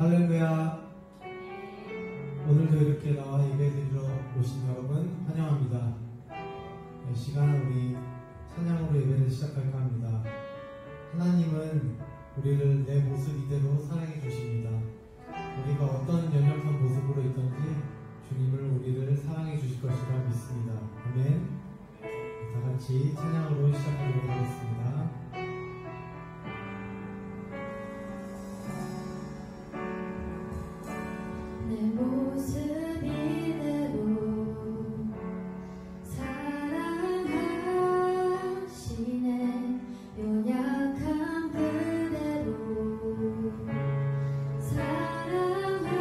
할렐루야. 오늘도 이렇게 나와 예배드리러 오신 여러분 환영합니다. 이 시간 우리 찬양으로 예배를 시작할까 합니다. 하나님은 우리를 내 모습 이대로 사랑해 주십니다. 우리가 어떤 연약한 모습으로 있든지 주님을 우리를 사랑해 주실 것이라 믿습니다. 아멘. 다 같이 찬양으로 시작하도록 하겠습니다. 내 모습 이대로 사랑하시네. 연약한 그대로 사랑하시네.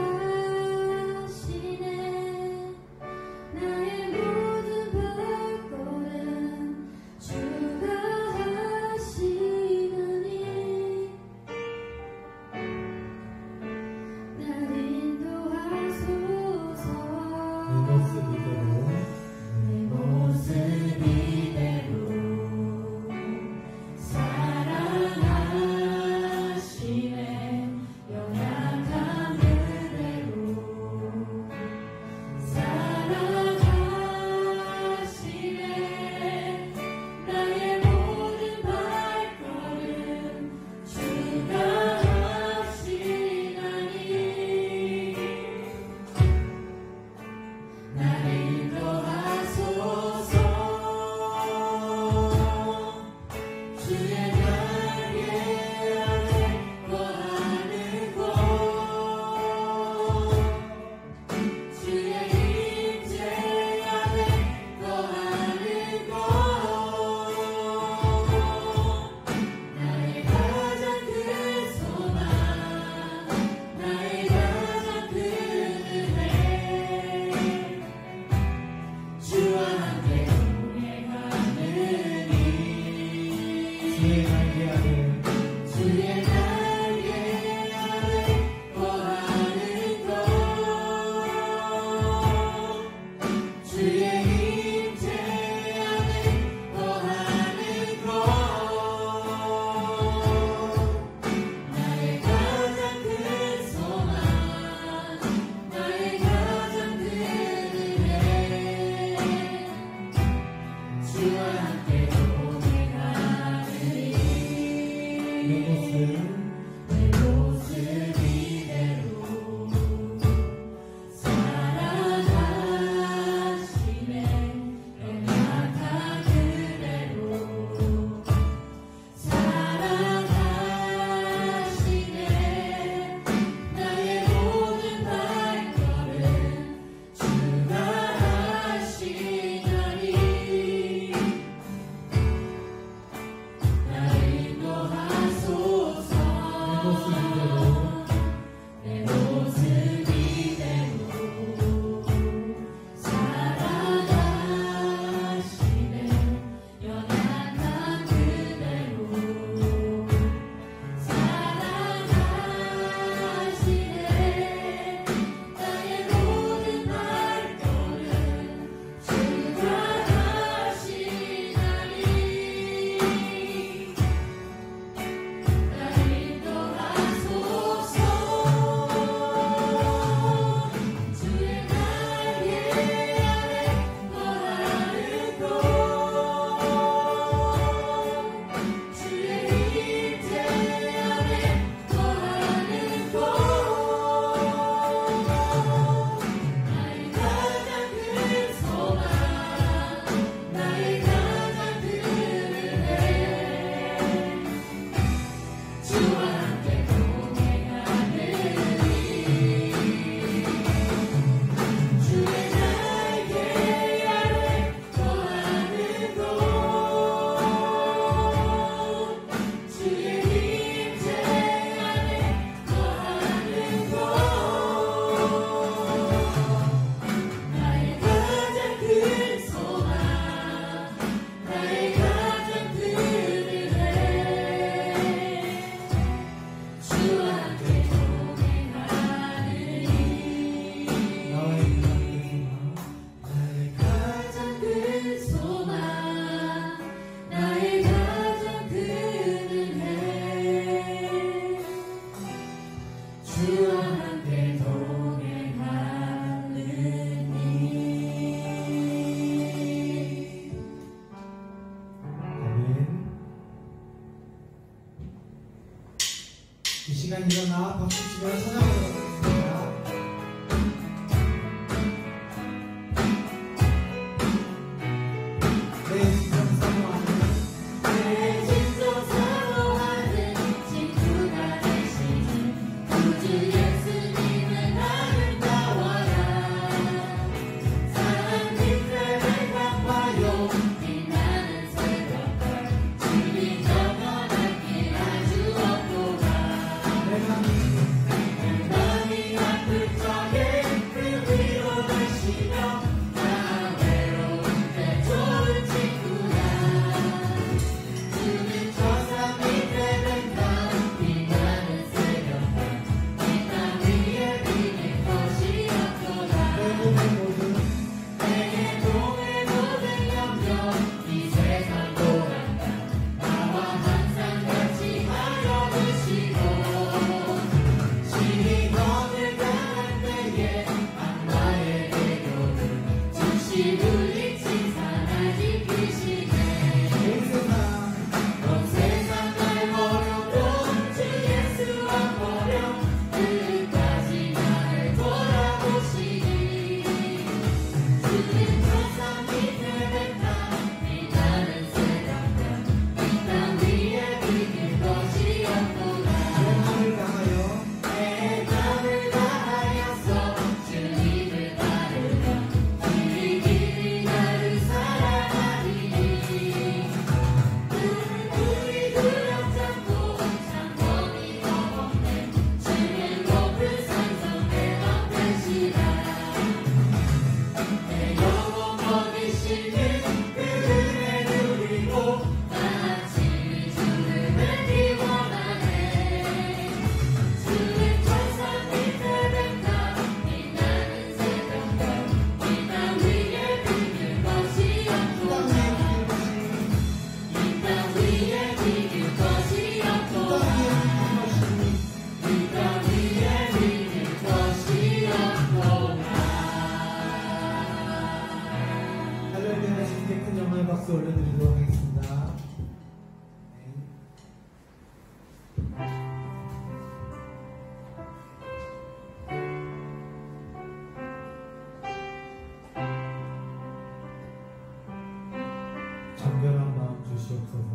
주시옵소서.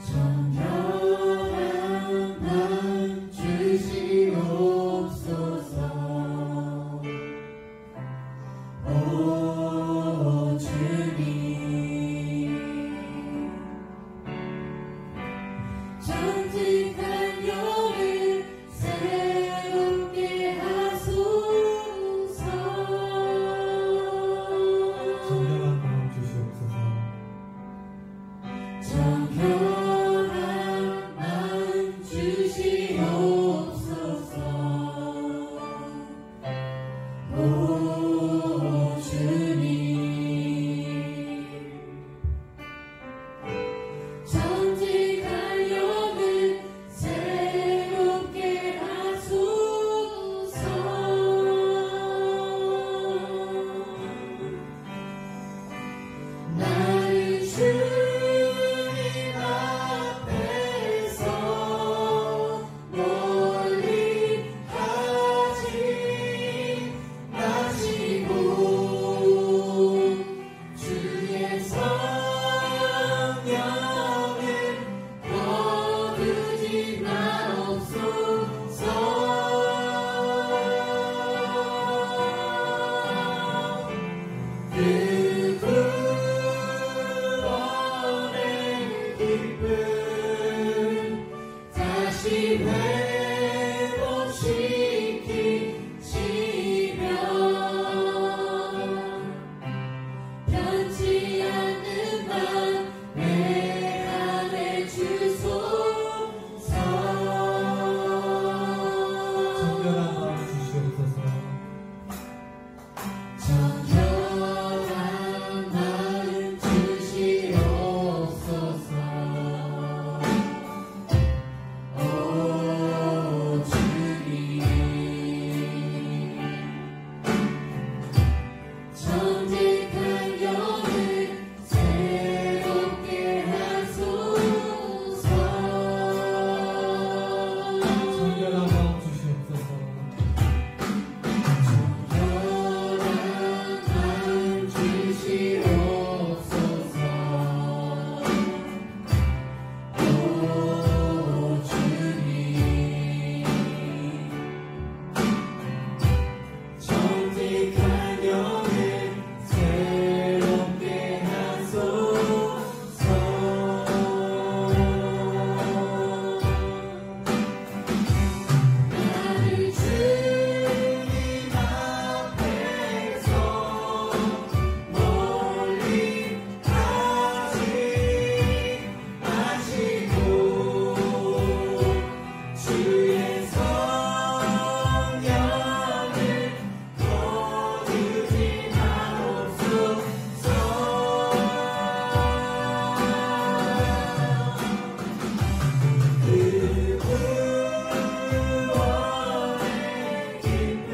정결한 맘 주시옵소서. 오 주님, 정직한 영을 새롭게 하소서. 정결한 마음 주시옵소서. 정결한 마음 주시옵소서. 오 주님, 정직한 영을 새롭게 하소서. 나를 주님 앞에서 멀리 하지 마시고 주의 성령을 거두지 마옵소서. 그 구원의 기쁨 다시 회복시키시며 변치 않는 맘 내 안에 주소서. 정결한 마음 주시옵소서. 정결한 마음 주시옵소서. 오 주님, 정직한 영을 새롭게 하소서. 정결한 마음 주시옵소서. 정결한 마음 주시옵소서. 오 주님, 정직한 영을 새롭게 하소서. 나를 주님 앞에서 멀리 하지 마시고 주의 성령을 거두지 마옵소서. 그 구원의 기쁨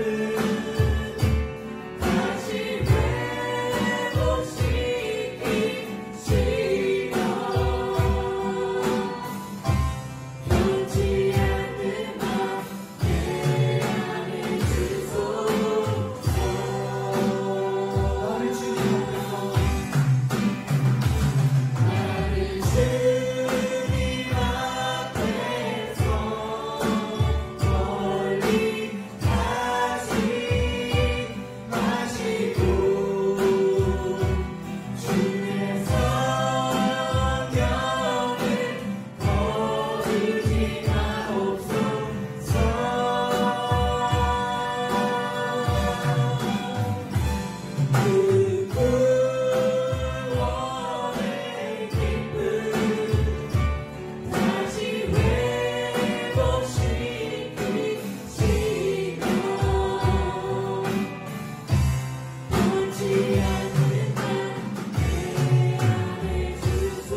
다시 회복시키시며 변치 않는 맘 내 안에 주소서. 나를 주님 앞에서 나를 주님 앞에서 멀리 하지 마시고 주의 성령을 거두지 마옵소서. 그 구원의 기쁨 다시 회복시키시며 변치 않는 맘 내 안에 주소서.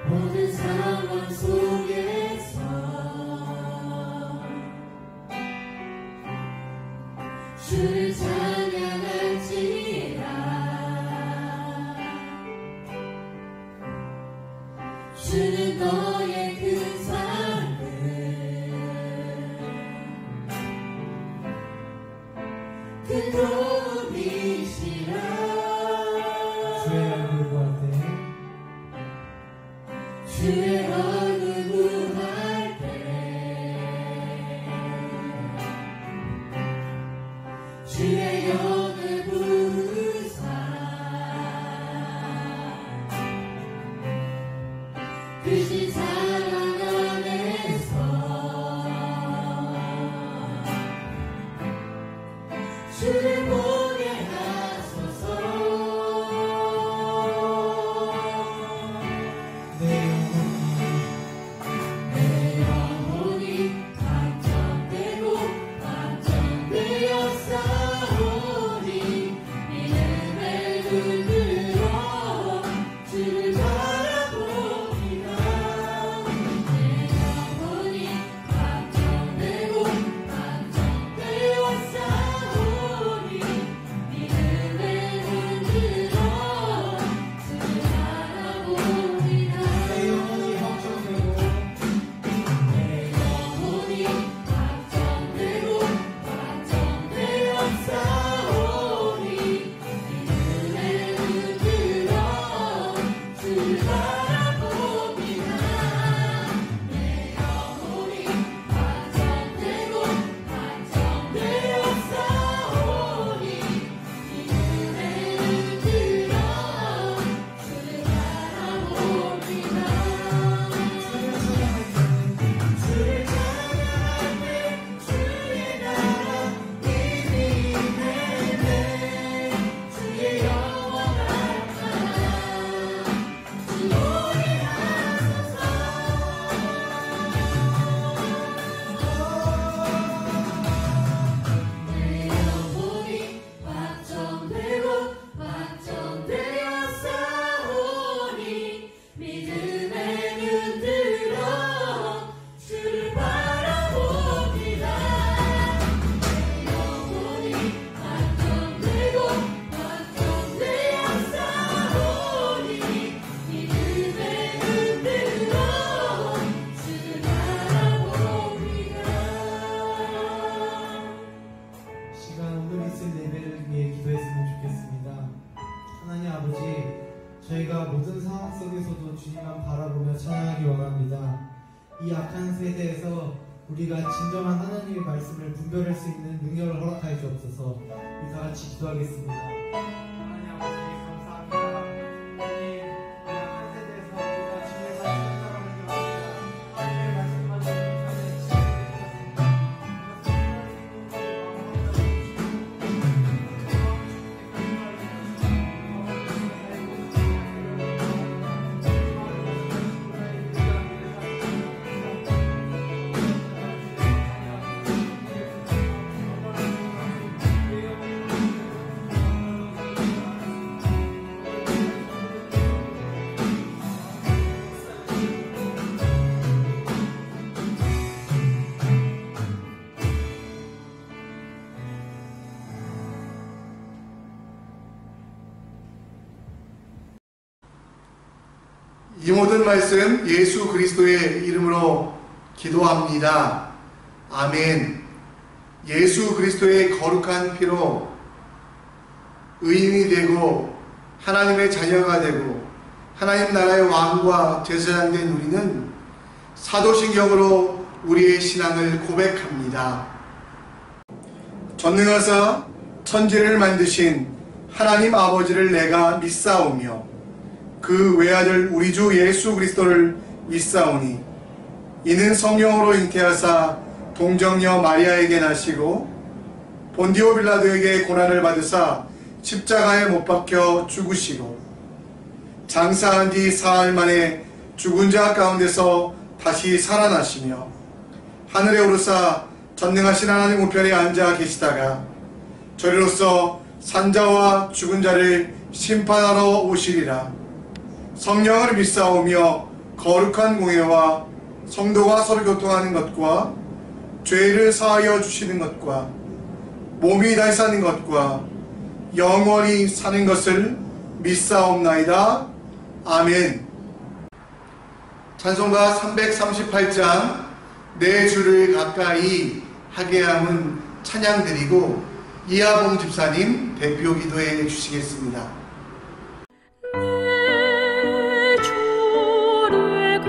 모든 상황 속에서 주를 찬양할지라. 주는 너의 큰 사랑을 주의 얼굴 구할 때 주의 영을 부으사 크신 사랑 안에서 주를 보게 하소서. 내 영혼이 방전되고 방전되어 싸우니 믿음의 눈으로 주를 바라봅니다. 내 영혼이 방전되고 방전되어 싸우니 믿음의 눈으로 주를 바라봅니다. 내 영혼이 확정되고 내 영혼이 방전되고 방전되어 싸우니 믿음의 눈으로 주를 바라봅니다. 내 영혼이 방전되고 방전되어 싸우니 믿음의 눈으로 주를 바라봅니다. 주를 찬양할 때 주의 나라 이미 내내 주의 영원할 나라 주 노래하소서. 내 영혼이 확정되고 확정되어 싸우니 믿음의 눈으로 주를 바라봅니다. 내 영혼이 확정되고 확정되어 싸우니 믿음의 눈으로 주를 바라봅니다. 시간 오늘 있을 예배를 위해 기도했으면 좋겠습니다. 하나님 아버지, 저희가 모든 상황 속에서도 주님만 바라보며 찬양하기 원합니다. 이 악한 세대에서 우리가 진정한 하나님의 말씀을 분별할 수 있는 능력을 허락하여 주옵소서. 우리 다 같이 기도하겠습니다. 하나님 아버지 감사합니다. 하나님, 이 악한 세대에서 우리가 주님의 말씀을 따라가기 원합니다. 하나님의 말씀만 이 모든 말씀 예수 그리스도의 이름으로 기도합니다. 아멘. 예수 그리스도의 거룩한 피로 의인이 되고 하나님의 자녀가 되고 하나님 나라의 왕과 제사장 된 우리는 사도신경으로 우리의 신앙을 고백합니다. 전능하사 천지를 만드신 하나님 아버지를 내가 믿사오며 그 외아들 우리 주 예수 그리스도를 믿사오니 이는 성령으로 잉태하사 동정녀 마리아에게 나시고 본디오 빌라도에게 고난을 받으사 십자가에 못 박혀 죽으시고 장사한 뒤 사흘 만에 죽은 자 가운데서 다시 살아나시며 하늘에 오르사 전능하신 하나님 우편에 앉아 계시다가 저리로서 산자와 죽은 자를 심판하러 오시리라. 성령을 믿사오며 거룩한 공예와 성도가 서로 교통하는 것과 죄를 사하여 주시는 것과 몸이 다시 사는 것과 영원히 사는 것을 믿사옵나이다. 아멘. 찬송가 338장 내 주를 가까이 하게 함은 찬양드리고 이하봉 집사님 대표 기도해 주시겠습니다. 내 주를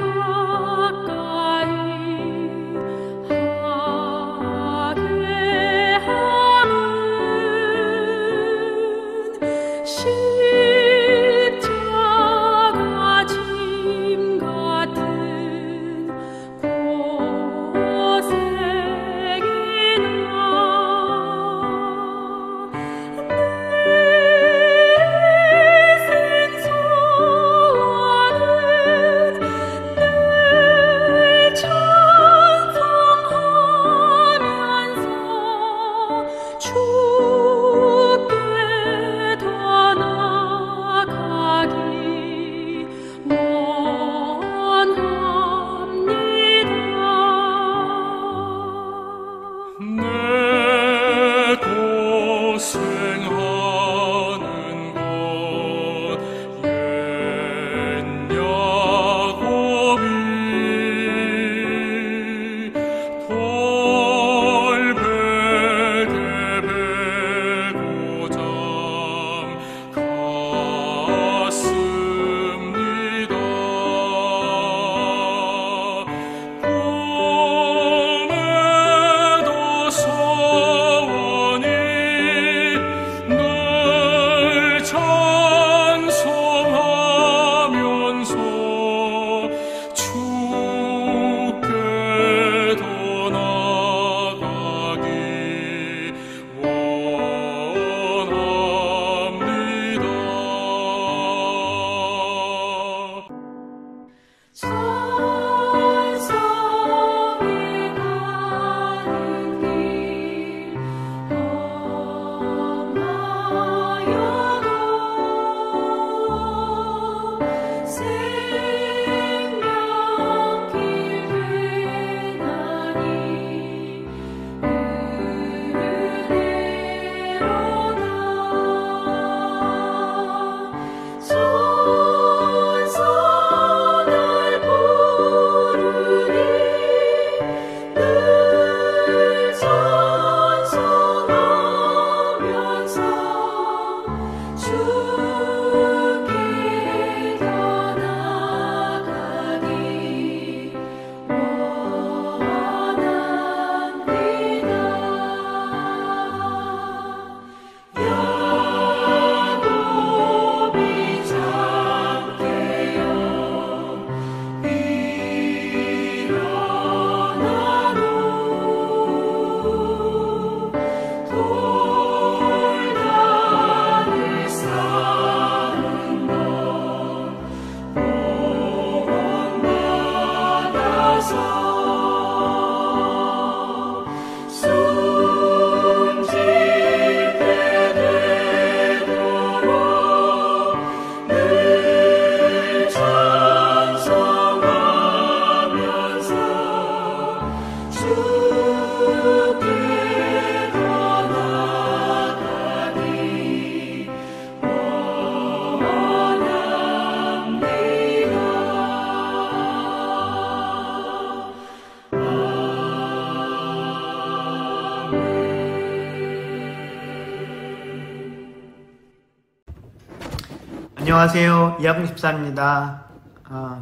안녕하세요. 이하봉 집사입니다.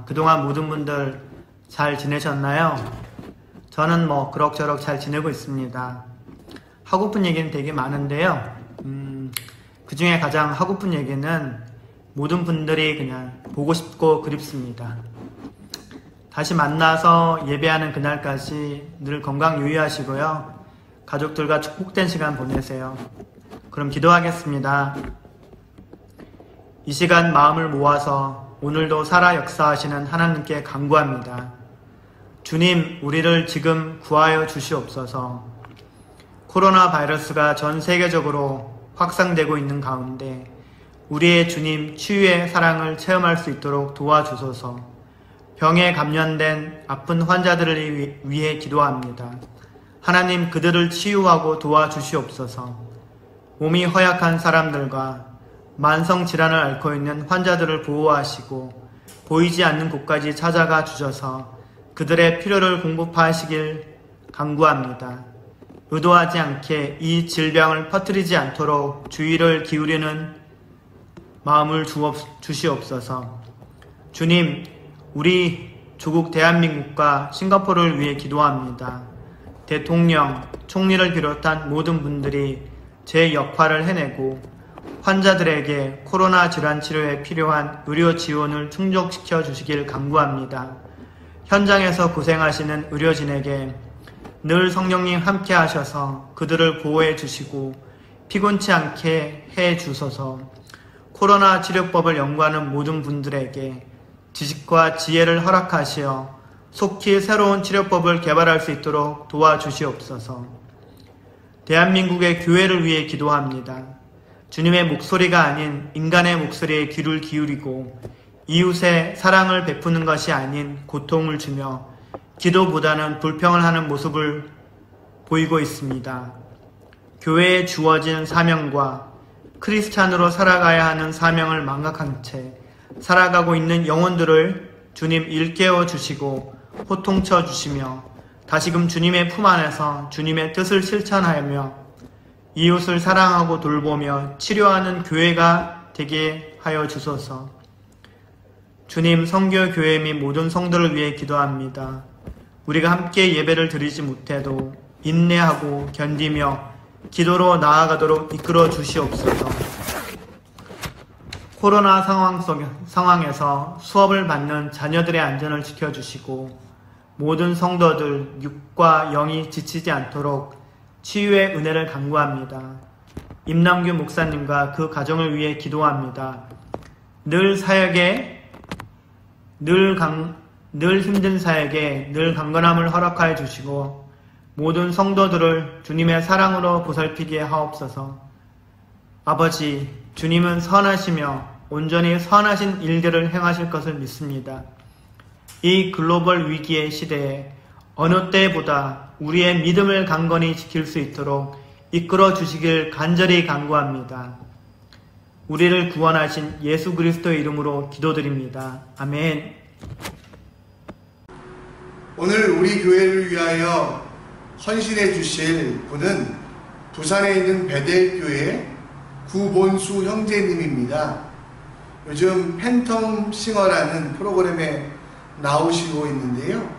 그동안 모든 분들 잘 지내셨나요? 저는 그럭저럭 잘 지내고 있습니다. 하고픈 얘기는 되게 많은데요. 그 중에 가장 하고픈 얘기는 모든 분들이 그냥 보고 싶고 그립습니다. 다시 만나서 예배하는 그날까지 늘 건강 유의하시고요. 가족들과 축복된 시간 보내세요. 그럼 기도하겠습니다. 이 시간 마음을 모아서 오늘도 살아 역사하시는 하나님께 간구합니다. 주님, 우리를 지금 구하여 주시옵소서. 코로나 바이러스가 전 세계적으로 확산되고 있는 가운데 우리의 주님 치유의 사랑을 체험할 수 있도록 도와주소서. 병에 감염된 아픈 환자들을 위해 기도합니다. 하나님, 그들을 치유하고 도와주시옵소서. 몸이 허약한 사람들과 만성질환을 앓고 있는 환자들을 보호하시고 보이지 않는 곳까지 찾아가 주셔서 그들의 필요를 공급하시길 간구합니다. 의도하지 않게 이 질병을 퍼뜨리지 않도록 주의를 기울이는 마음을 주시옵소서. 주님, 우리 조국 대한민국과 싱가포르를 위해 기도합니다. 대통령, 총리를 비롯한 모든 분들이 제 역할을 해내고 환자들에게 코로나 질환 치료에 필요한 의료 지원을 충족시켜 주시길 간구합니다. 현장에서 고생하시는 의료진에게 늘 성령님 함께 하셔서 그들을 보호해 주시고 피곤치 않게 해 주소서. 코로나 치료법을 연구하는 모든 분들에게 지식과 지혜를 허락하시어 속히 새로운 치료법을 개발할 수 있도록 도와주시옵소서. 대한민국의 교회를 위해 기도합니다. 주님의 목소리가 아닌 인간의 목소리에 귀를 기울이고 이웃의 사랑을 베푸는 것이 아닌 고통을 주며 기도보다는 불평을 하는 모습을 보이고 있습니다. 교회에 주어진 사명과 크리스찬으로 살아가야 하는 사명을 망각한 채 살아가고 있는 영혼들을 주님 일깨워 주시고 호통쳐 주시며 다시금 주님의 품 안에서 주님의 뜻을 실천하며 이웃을 사랑하고 돌보며 치료하는 교회가 되게 하여 주소서. 주님, 선교 교회 및 모든 성도를 위해 기도합니다. 우리가 함께 예배를 드리지 못해도 인내하고 견디며 기도로 나아가도록 이끌어 주시옵소서. 코로나 상황에서 수업을 받는 자녀들의 안전을 지켜주시고 모든 성도들 육과 영이 지치지 않도록 치유의 은혜를 간구합니다. 임남규 목사님과 그 가정을 위해 기도합니다. 늘 힘든 사역에 늘 강건함을 허락하여 주시고 모든 성도들을 주님의 사랑으로 보살피게 하옵소서. 아버지, 주님은 선하시며 온전히 선하신 일들을 행하실 것을 믿습니다. 이 글로벌 위기의 시대에 어느 때보다 우리의 믿음을 강건히 지킬 수 있도록 이끌어 주시길 간절히 간구합니다. 우리를 구원하신 예수 그리스도의 이름으로 기도드립니다. 아멘. 오늘 우리 교회를 위하여 헌신해 주실 분은 부산에 있는 베델교회 구본수 형제님입니다. 요즘 팬텀 싱어라는 프로그램에 나오시고 있는데요.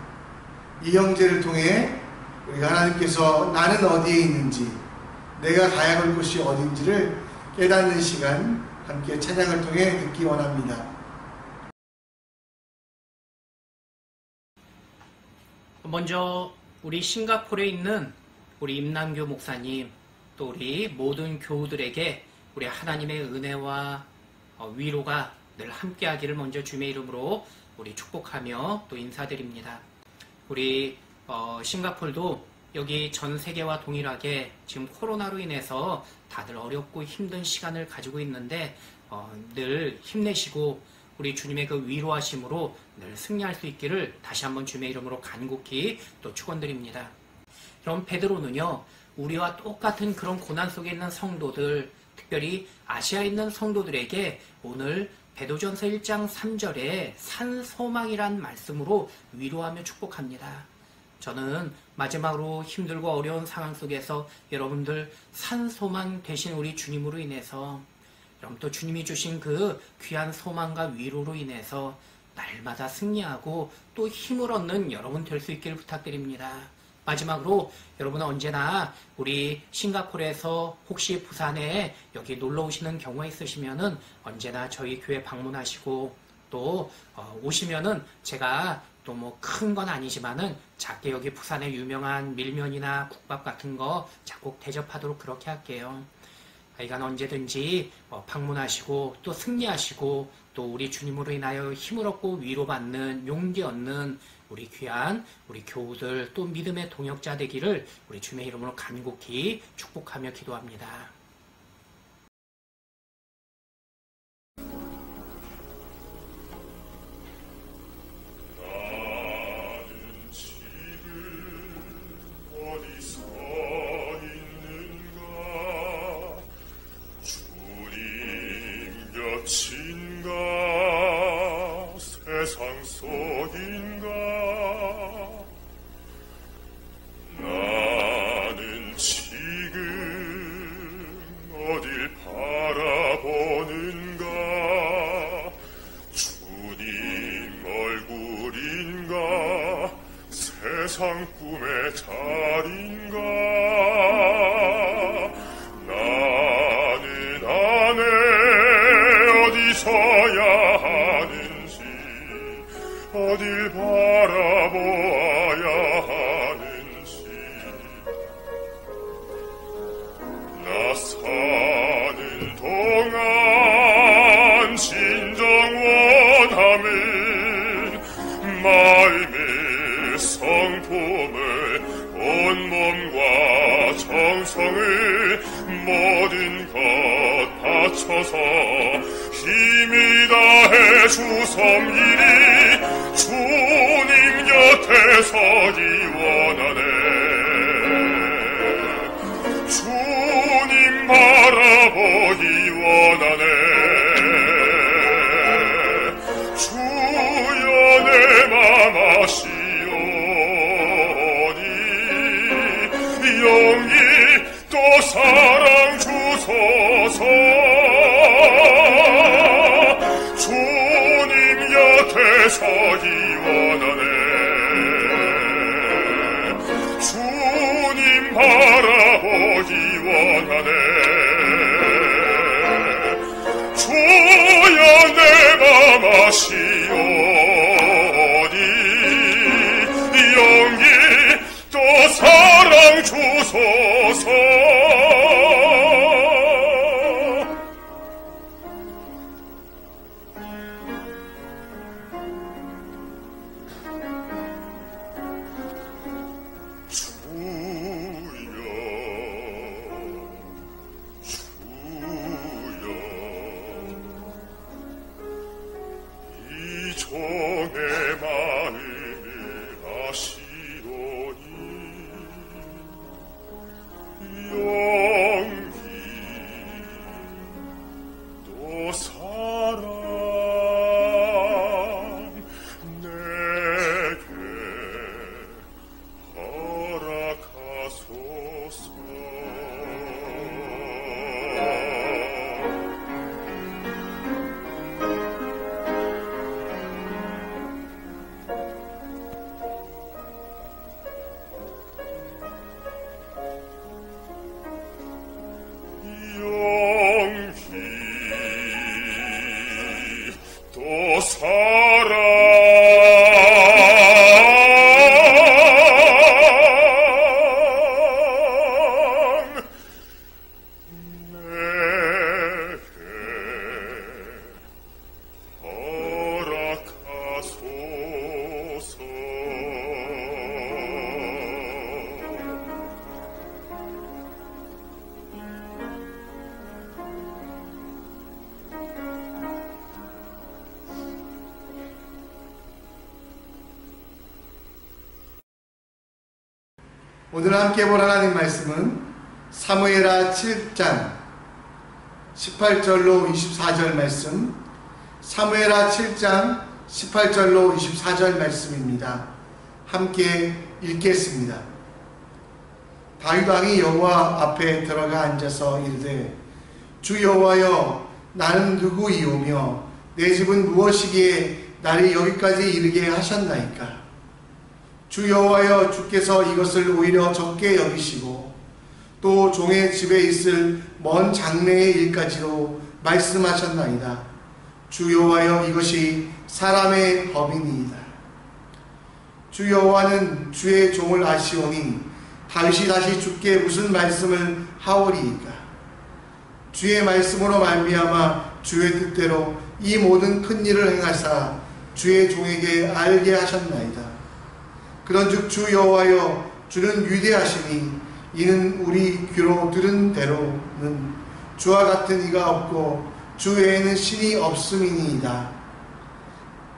이 형제를 통해 우리가 하나님께서 나는 어디에 있는지, 내가 가야 할 곳이 어딘지를 깨닫는 시간 함께 찬양을 통해 듣기 원합니다. 먼저 우리 싱가포르에 있는 우리 임남규 목사님, 또 우리 모든 교우들에게 우리 하나님의 은혜와 위로가 늘 함께하기를 먼저 주님의 이름으로 우리 축복하며 또 인사드립니다. 우리 싱가포르도 여기 전 세계와 동일하게 지금 코로나로 인해서 다들 어렵고 힘든 시간을 가지고 있는데 늘 힘내시고 우리 주님의 그 위로하심으로 늘 승리할 수 있기를 다시 한번 주님의 이름으로 간곡히 또 축원드립니다. 그럼 베드로는요, 우리와 똑같은 그런 고난 속에 있는 성도들, 특별히 아시아에 있는 성도들에게 오늘 베드로전서 1장 3절에 산소망이란 말씀으로 위로하며 축복합니다. 저는 마지막으로 힘들고 어려운 상황 속에서 여러분들 산소망 되신 우리 주님으로 인해서 여러분 또 주님이 주신 그 귀한 소망과 위로로 인해서 날마다 승리하고 또 힘을 얻는 여러분 될 수 있기를 부탁드립니다. 마지막으로 여러분은 언제나 우리 싱가포르에서 혹시 부산에 여기 놀러 오시는 경우가 있으시면은 언제나 저희 교회 방문하시고 또 오시면은 제가 또 뭐 큰 건 아니지만은 작게 여기 부산에 유명한 밀면이나 국밥 같은 거 작곡 대접하도록 그렇게 할게요. 하여간 언제든지 방문하시고 또 승리하시고 또 우리 주님으로 인하여 힘을 얻고 위로받는 용기 얻는 우리 귀한 우리 교우들 또 믿음의 동역자 되기를 우리 주님의 이름으로 간곡히 축복하며 기도합니다. 세상 속인가 나는 지금 어딜 바라보는가 주님 얼굴인가 세상 꿈의 자리인가 나는 안에 어디서야 하는지 어딜 바라보아야 하는지 나 사는 동안 진정 원함은 마음의 성품을 온몸과 정성을 모든 것 바쳐서 힘이 다해 주섬기리 주님 곁에 서기 원하네 주님 바라보기 원하네 주여 내 맘 아시오니 용기 또 사랑 주소서 주님 곁에 서기 원하네 주님 바라보기 원하네 주여 내 맘 아시오니 용기 또 사랑 주소서 종의 마음을 아시오니 용기 또 사랑 내게 허락하소서 또 사랑 내게 허락하소서 오늘 함께 볼 하나님 말씀은 사무엘하 7장 18절로 24절 말씀, 사무엘하 7장 18절로 24절 말씀입니다. 함께 읽겠습니다. 다윗 왕이 여호와 앞에 들어가 앉아서 이르되 주 여호와여 나는 누구이오며 내 집은 무엇이기에 나를 여기까지 이르게 하셨나이까. 주 여호와여, 주께서 이것을 오히려 적게 여기시고 또 종의 집에 있을 먼 장래의 일까지로 말씀하셨나이다. 주 여호와여, 이것이 사람의 법이니이다. 주 여호와는 주의 종을 아시오니 다윗이 다시 주께 무슨 말씀을 하오리이까. 주의 말씀으로 말미암아 주의 뜻대로 이 모든 큰 일을 행하사 주의 종에게 알게 하셨나이다. 그런즉 주 여호와여, 주는 위대하시니 이는 우리 귀로 들은 대로는 주와 같은 이가 없고 주 외에는 신이 없음이니이다.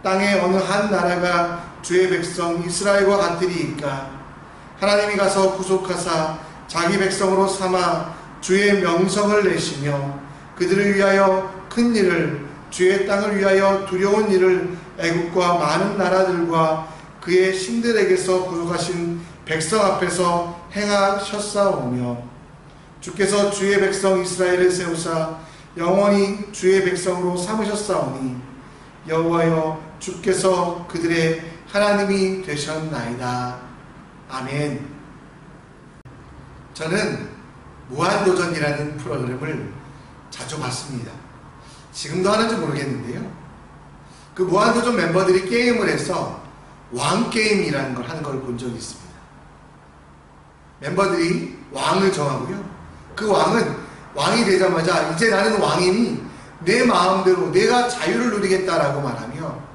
땅에 어느 한 나라가 주의 백성 이스라엘과 같으리이까. 하나님이 가서 구속하사 자기 백성으로 삼아 주의 명성을 내시며 그들을 위하여 큰 일을, 주의 땅을 위하여 두려운 일을 애국과 많은 나라들과 그의 신들에게서 구속하신 백성 앞에서 행하셨사오며 주께서 주의 백성 이스라엘을 세우사 영원히 주의 백성으로 삼으셨사오니 여호와여, 주께서 그들의 하나님이 되셨나이다. 아멘. 저는 무한도전이라는 프로그램을 자주 봤습니다. 지금도 하는지 모르겠는데요. 그 무한도전 멤버들이 게임을 해서 왕게임이라는 걸 하는 걸 본 적이 있습니다. 멤버들이 왕을 정하고요. 그 왕은 왕이 되자마자 이제 나는 왕이니 내 마음대로 내가 자유를 누리겠다라고 말하며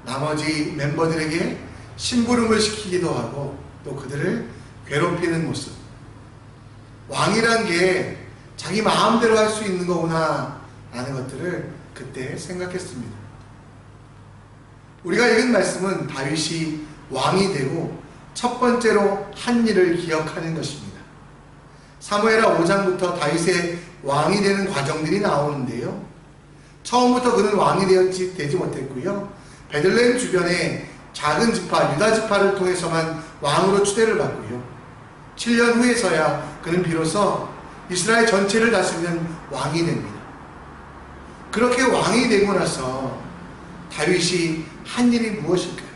나머지 멤버들에게 심부름을 시키기도 하고 또 그들을 괴롭히는 모습. 왕이란 게 자기 마음대로 할 수 있는 거구나 라는 것들을 그때 생각했습니다. 우리가 읽은 말씀은 다윗이 왕이 되고 첫 번째로 한 일을 기억하는 것입니다. 사무엘하 5장부터 다윗의 왕이 되는 과정들이 나오는데요. 처음부터 그는 왕이 되지 못했고요. 베들레헴 주변에 작은 지파, 유다 지파를 통해서만 왕으로 추대를 받고요. 7년 후에서야 그는 비로소 이스라엘 전체를 다스리는 왕이 됩니다. 그렇게 왕이 되고 나서 다윗이 한 일이 무엇일까요?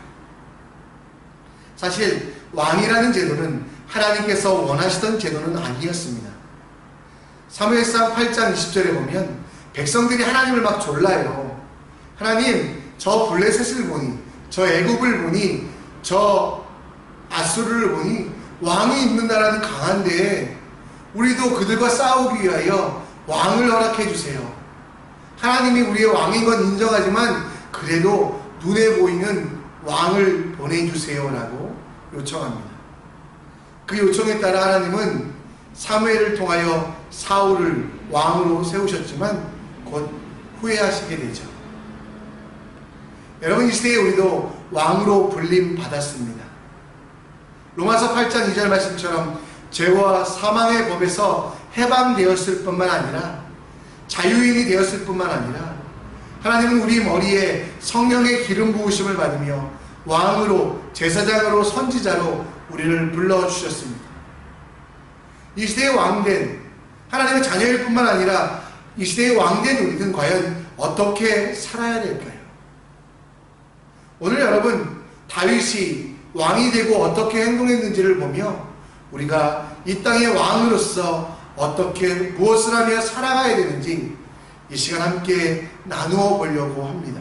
사실 왕이라는 제도는 하나님께서 원하시던 제도는 아니었습니다. 사무엘상 8장 20절에 보면 백성들이 하나님을 막 졸라요. 하나님, 저 블레셋을 보니, 저 애굽을 보니, 저 아수르를 보니 왕이 있는 나라는 강한데 우리도 그들과 싸우기 위하여 왕을 허락해 주세요. 하나님이 우리의 왕인 건 인정하지만 그래도 눈에 보이는 왕을 보내주세요라고 요청합니다. 그 요청에 따라 하나님은 사무엘을 통하여 사울을 왕으로 세우셨지만 곧 후회하시게 되죠. 여러분, 이 시대에 우리도 왕으로 불림 받았습니다. 로마서 8장 2절 말씀처럼 죄와 사망의 법에서 해방되었을 뿐만 아니라 자유인이 되었을 뿐만 아니라 하나님은 우리 머리에 성령의 기름 부으심을 받으며 왕으로, 제사장으로, 선지자로 우리를 불러주셨습니다. 이 시대의 왕된 하나님의 자녀일 뿐만 아니라 이 시대의 왕된 우리는 과연 어떻게 살아야 될까요? 오늘 여러분, 다윗이 왕이 되고 어떻게 행동했는지를 보며 우리가 이 땅의 왕으로서 어떻게 무엇을 하며 살아가야 되는지 이 시간 함께 나누어 보려고 합니다.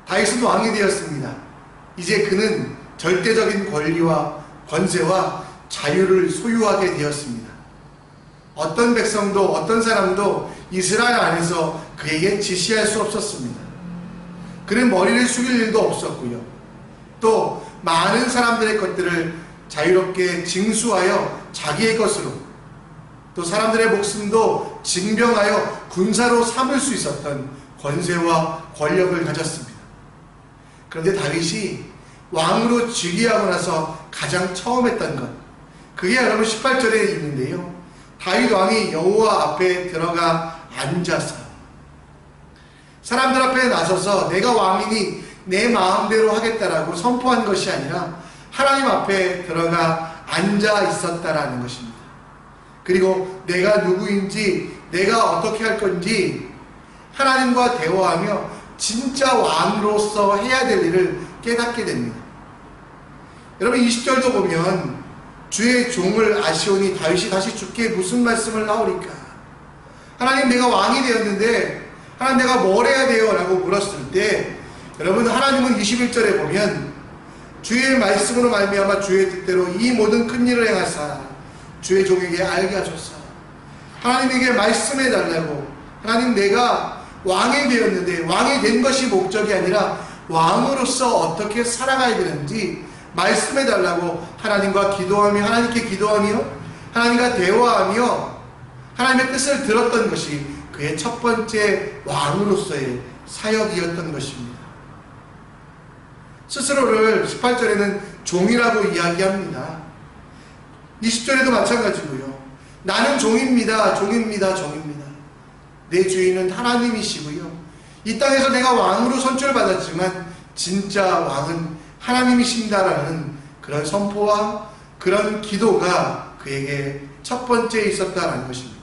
다윗은 왕이 되었습니다. 이제 그는 절대적인 권리와 권세와 자유를 소유하게 되었습니다. 어떤 백성도 어떤 사람도 이스라엘 안에서 그에게 지시할 수 없었습니다. 그는 머리를 숙일 일도 없었고요. 또 많은 사람들의 것들을 자유롭게 징수하여 자기의 것으로, 또 사람들의 목숨도 징병하여 군사로 삼을 수 있었던 권세와 권력을 가졌습니다. 그런데 다윗이 왕으로 즉위하고 나서 가장 처음 했던 것, 그게 여러분 18절에 있는데요. 다윗 왕이 여호와 앞에 들어가 앉아서 사람들 앞에 나서서 내가 왕이니 내 마음대로 하겠다라고 선포한 것이 아니라 하나님 앞에 들어가 앉아 있었다라는 것입니다. 그리고 내가 누구인지 내가 어떻게 할 건지 하나님과 대화하며 진짜 왕으로서 해야 될 일을 깨닫게 됩니다. 여러분 20절도 보면 주의 종을 아시오니 다윗이 다시 주께 무슨 말씀을 하오리까? 하나님 내가 왕이 되었는데 하나님 내가 뭘 해야 돼요? 라고 물었을 때 여러분 하나님은 21절에 보면 주의 말씀으로 말미암아 주의 뜻대로 이 모든 큰 일을 행하사 주의 종에게 알게 하소서. 하나님에게 말씀해 달라고. 하나님 내가 왕이 되었는데 왕이 된 것이 목적이 아니라 왕으로서 어떻게 살아가야 되는지 말씀해 달라고 하나님과 기도하며 하나님께 기도하며 하나님과 대화하며 하나님의 뜻을 들었던 것이 그의 첫 번째 왕으로서의 사역이었던 것입니다. 스스로를 18절에는 종이라고 이야기합니다. 20절에도 마찬가지고요. 나는 종입니다. 종입니다. 종입니다. 내 주인은 하나님이시고요. 이 땅에서 내가 왕으로 선출받았지만 진짜 왕은 하나님이신다라는 그런 선포와 그런 기도가 그에게 첫 번째 있었다라는 것입니다.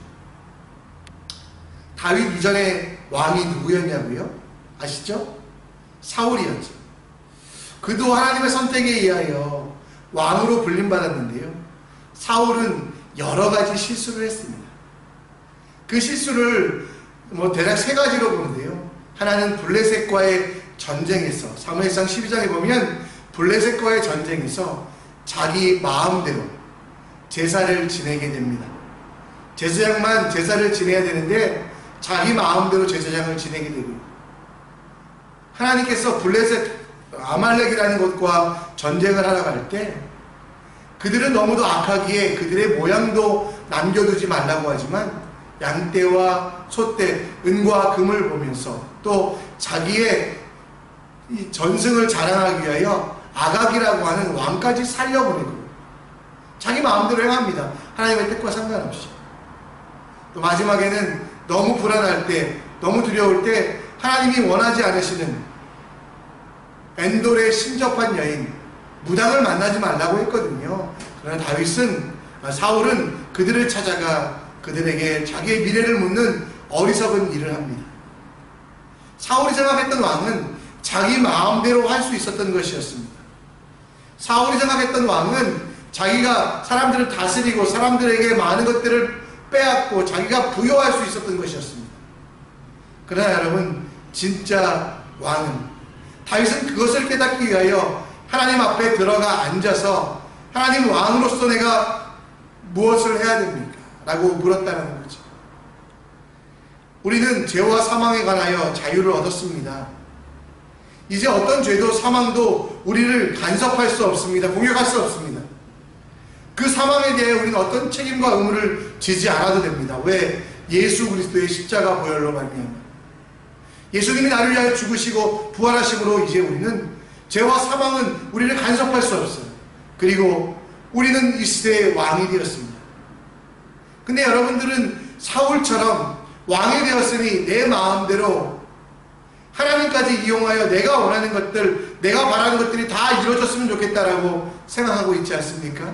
다윗 이전에 왕이 누구였냐고요? 아시죠? 사울이었죠. 그도 하나님의 선택에 의하여 왕으로 불림받았는데요. 사울은 여러 가지 실수를 했습니다. 그 실수를 대략 세 가지로 보는데요. 하나는 블레셋과의 전쟁에서 사무엘상 12장에 보면 블레셋과의 전쟁에서 자기 마음대로 제사를 지내게 됩니다. 제사장만 제사를 지내야 되는데 자기 마음대로 제사장을 지내게 되고요. 하나님께서 블레셋 아말렉이라는 곳과 전쟁을 하러 갈 때 그들은 너무도 악하기에 그들의 모양도 남겨두지 말라고 하지만 양떼와 소떼, 은과 금을 보면서 또 자기의 이 전승을 자랑하기 위하여 아각이라고 하는 왕까지 살려보내고 자기 마음대로 행합니다. 하나님의 뜻과 상관없이. 또 마지막에는 너무 불안할 때, 너무 두려울 때 하나님이 원하지 않으시는 엔돌의 신접한 여인 무당을 만나지 말라고 했거든요. 그러나 사울은 그들을 찾아가 그들에게 자기의 미래를 묻는 어리석은 일을 합니다. 사울이 생각했던 왕은 자기 마음대로 할 수 있었던 것이었습니다. 사울이 생각했던 왕은 자기가 사람들을 다스리고 사람들에게 많은 것들을 빼앗고 자기가 부여할 수 있었던 것이었습니다. 그러나 여러분 진짜 왕은 다윗은 그것을 깨닫기 위하여 하나님 앞에 들어가 앉아서 하나님 왕으로서 내가 무엇을 해야 됩니까? 라고 물었다는 거죠. 우리는 죄와 사망에 관하여 자유를 얻었습니다. 이제 어떤 죄도 사망도 우리를 간섭할 수 없습니다. 공격할 수 없습니다. 그 사망에 대해 우리는 어떤 책임과 의무를 지지 않아도 됩니다. 왜? 예수 그리스도의 십자가 보혈로 말미암아 예수님이 나를 위하여 죽으시고 부활하심으로 이제 우리는 죄와 사망은 우리를 간섭할 수 없어요. 그리고 우리는 이 시대의 왕이 되었습니다. 근데 여러분들은 사울처럼 왕이 되었으니 내 마음대로 하나님까지 이용하여 내가 원하는 것들, 내가 바라는 것들이 다 이루어졌으면 좋겠다라고 생각하고 있지 않습니까?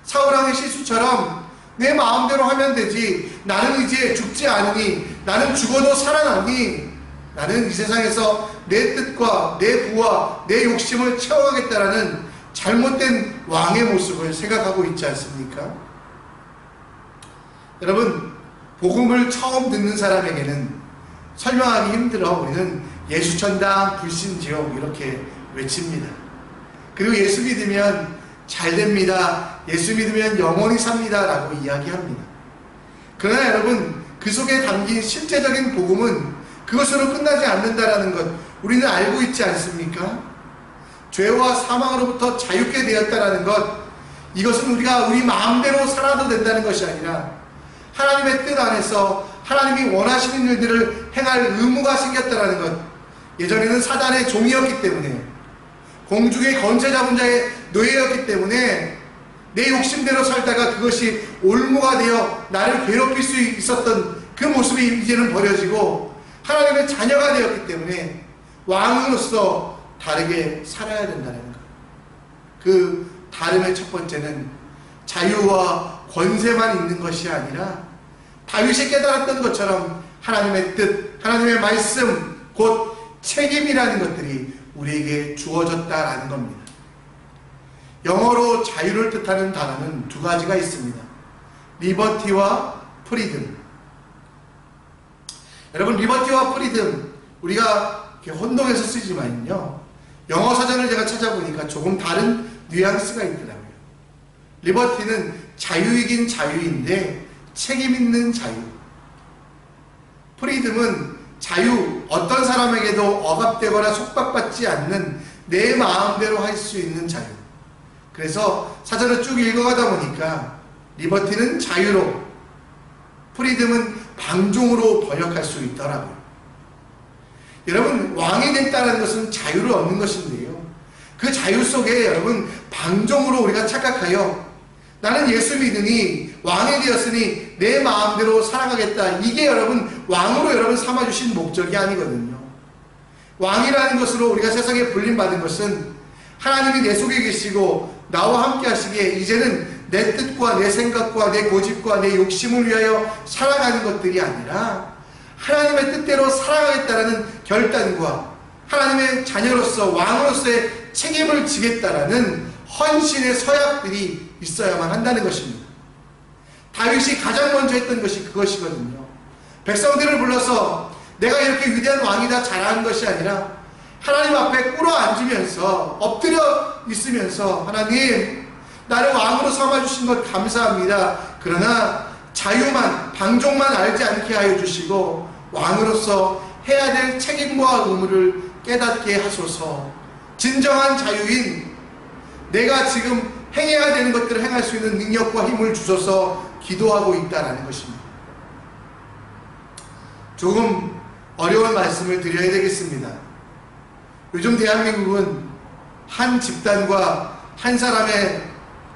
사울왕의 실수처럼 내 마음대로 하면 되지, 나는 이제 죽지 않으니, 나는 죽어도 살아나니, 나는 이 세상에서 내 뜻과 내 부와 내 욕심을 채워가겠다라는 잘못된 왕의 모습을 생각하고 있지 않습니까? 여러분, 복음을 처음 듣는 사람에게는 설명하기 힘들어 우리는 예수천당 불신지옥 이렇게 외칩니다. 그리고 예수 믿으면 잘 됩니다. 예수 믿으면 영원히 삽니다. 라고 이야기합니다. 그러나 여러분, 그 속에 담긴 실제적인 복음은 그것으로 끝나지 않는다라는 것 우리는 알고 있지 않습니까? 죄와 사망으로부터 자유케 되었다라는 것, 이것은 우리가 우리 마음대로 살아도 된다는 것이 아니라 하나님의 뜻 안에서 하나님이 원하시는 일들을 행할 의무가 생겼다라는 것. 예전에는 사단의 종이었기 때문에, 공중의 권세 잡은 자의 노예였기 때문에 내 욕심대로 살다가 그것이 올무가 되어 나를 괴롭힐 수 있었던 그 모습이 이제는 버려지고 하나님의 자녀가 되었기 때문에 왕으로서 다르게 살아야 된다는 것. 그 다름의 첫 번째는 자유와 권세만 있는 것이 아니라 다윗이 깨달았던 것처럼 하나님의 뜻, 하나님의 말씀, 곧 책임이라는 것들이 우리에게 주어졌다라는 겁니다. 영어로 자유를 뜻하는 단어는 두 가지가 있습니다. 리버티와 프리덤. 여러분, 리버티와 프리덤 우리가 이렇게 혼동해서 쓰지만요, 영어 사전을 제가 찾아보니까 조금 다른 뉘앙스가 있더라고요. 리버티는 자유이긴 자유인데 책임 있는 자유. 프리덤은 자유, 어떤 사람에게도 억압되거나 속박받지 않는 내 마음대로 할 수 있는 자유. 그래서 사전을 쭉 읽어가다 보니까 리버티는 자유로, 프리덤은 방종으로 번역할 수 있더라고요. 여러분, 왕이 됐다는 것은 자유를 얻는 것인데요, 그 자유 속에 여러분 방종으로 우리가 착각하여 나는 예수 믿으니 왕이 되었으니 내 마음대로 살아가겠다, 이게 여러분 왕으로 여러분 삼아주신 목적이 아니거든요. 왕이라는 것으로 우리가 세상에 불림받은 것은 하나님이 내 속에 계시고 나와 함께 하시기에 이제는 내 뜻과 내 생각과 내 고집과 내 욕심을 위하여 살아가는 것들이 아니라 하나님의 뜻대로 살아가겠다라는 결단과 하나님의 자녀로서 왕으로서의 책임을 지겠다라는 헌신의 서약들이 있어야만 한다는 것입니다. 다윗이 가장 먼저 했던 것이 그것이거든요. 백성들을 불러서 내가 이렇게 위대한 왕이다 자랑한 것이 아니라 하나님 앞에 꿇어 앉으면서 엎드려 있으면서, 하나님, 나를 왕으로 삼아주신 것 감사합니다. 그러나 자유만, 방종만 알지 않게 하여 주시고 왕으로서 해야 될 책임과 의무를 깨닫게 하소서. 진정한 자유인 내가 지금 행해야 되는 것들을 행할 수 있는 능력과 힘을 주셔서 기도하고 있다는 것입니다. 조금 어려운 말씀을 드려야 되겠습니다. 요즘 대한민국은 한 집단과 한 사람의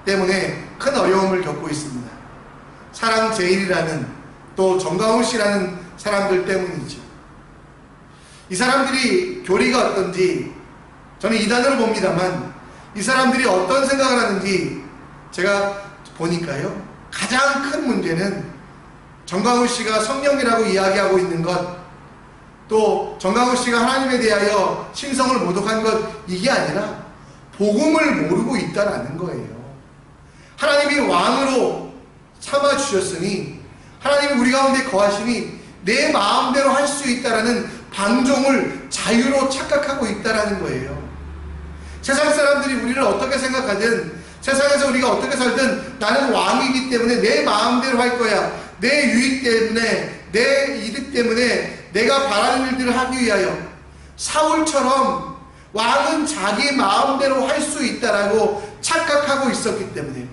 때문에 큰 어려움을 겪고 있습니다. 사랑제일이라는, 또 정강훈 씨라는 사람들 때문이죠. 이 사람들이 교리가 어떤지 저는 이단으로 봅니다만, 이 사람들이 어떤 생각을 하는지 제가 보니까요, 가장 큰 문제는 정강훈 씨가 성령이라고 이야기하고 있는 것, 또 정강훈 씨가 하나님에 대하여 신성을 모독한 것, 이게 아니라 복음을 모르고 있다라는 거예요. 하나님이 왕으로 삼아주셨으니, 하나님이 우리 가운데 거하시니 내 마음대로 할 수 있다라는 방종을 자유로 착각하고 있다라는 거예요. 세상 사람들이 우리를 어떻게 생각하든, 세상에서 우리가 어떻게 살든 나는 왕이기 때문에 내 마음대로 할 거야, 내 유익 때문에, 내 이득 때문에 내가 바라는 일들을 하기 위하여, 사울처럼 왕은 자기 마음대로 할 수 있다라고 착각하고 있었기 때문에,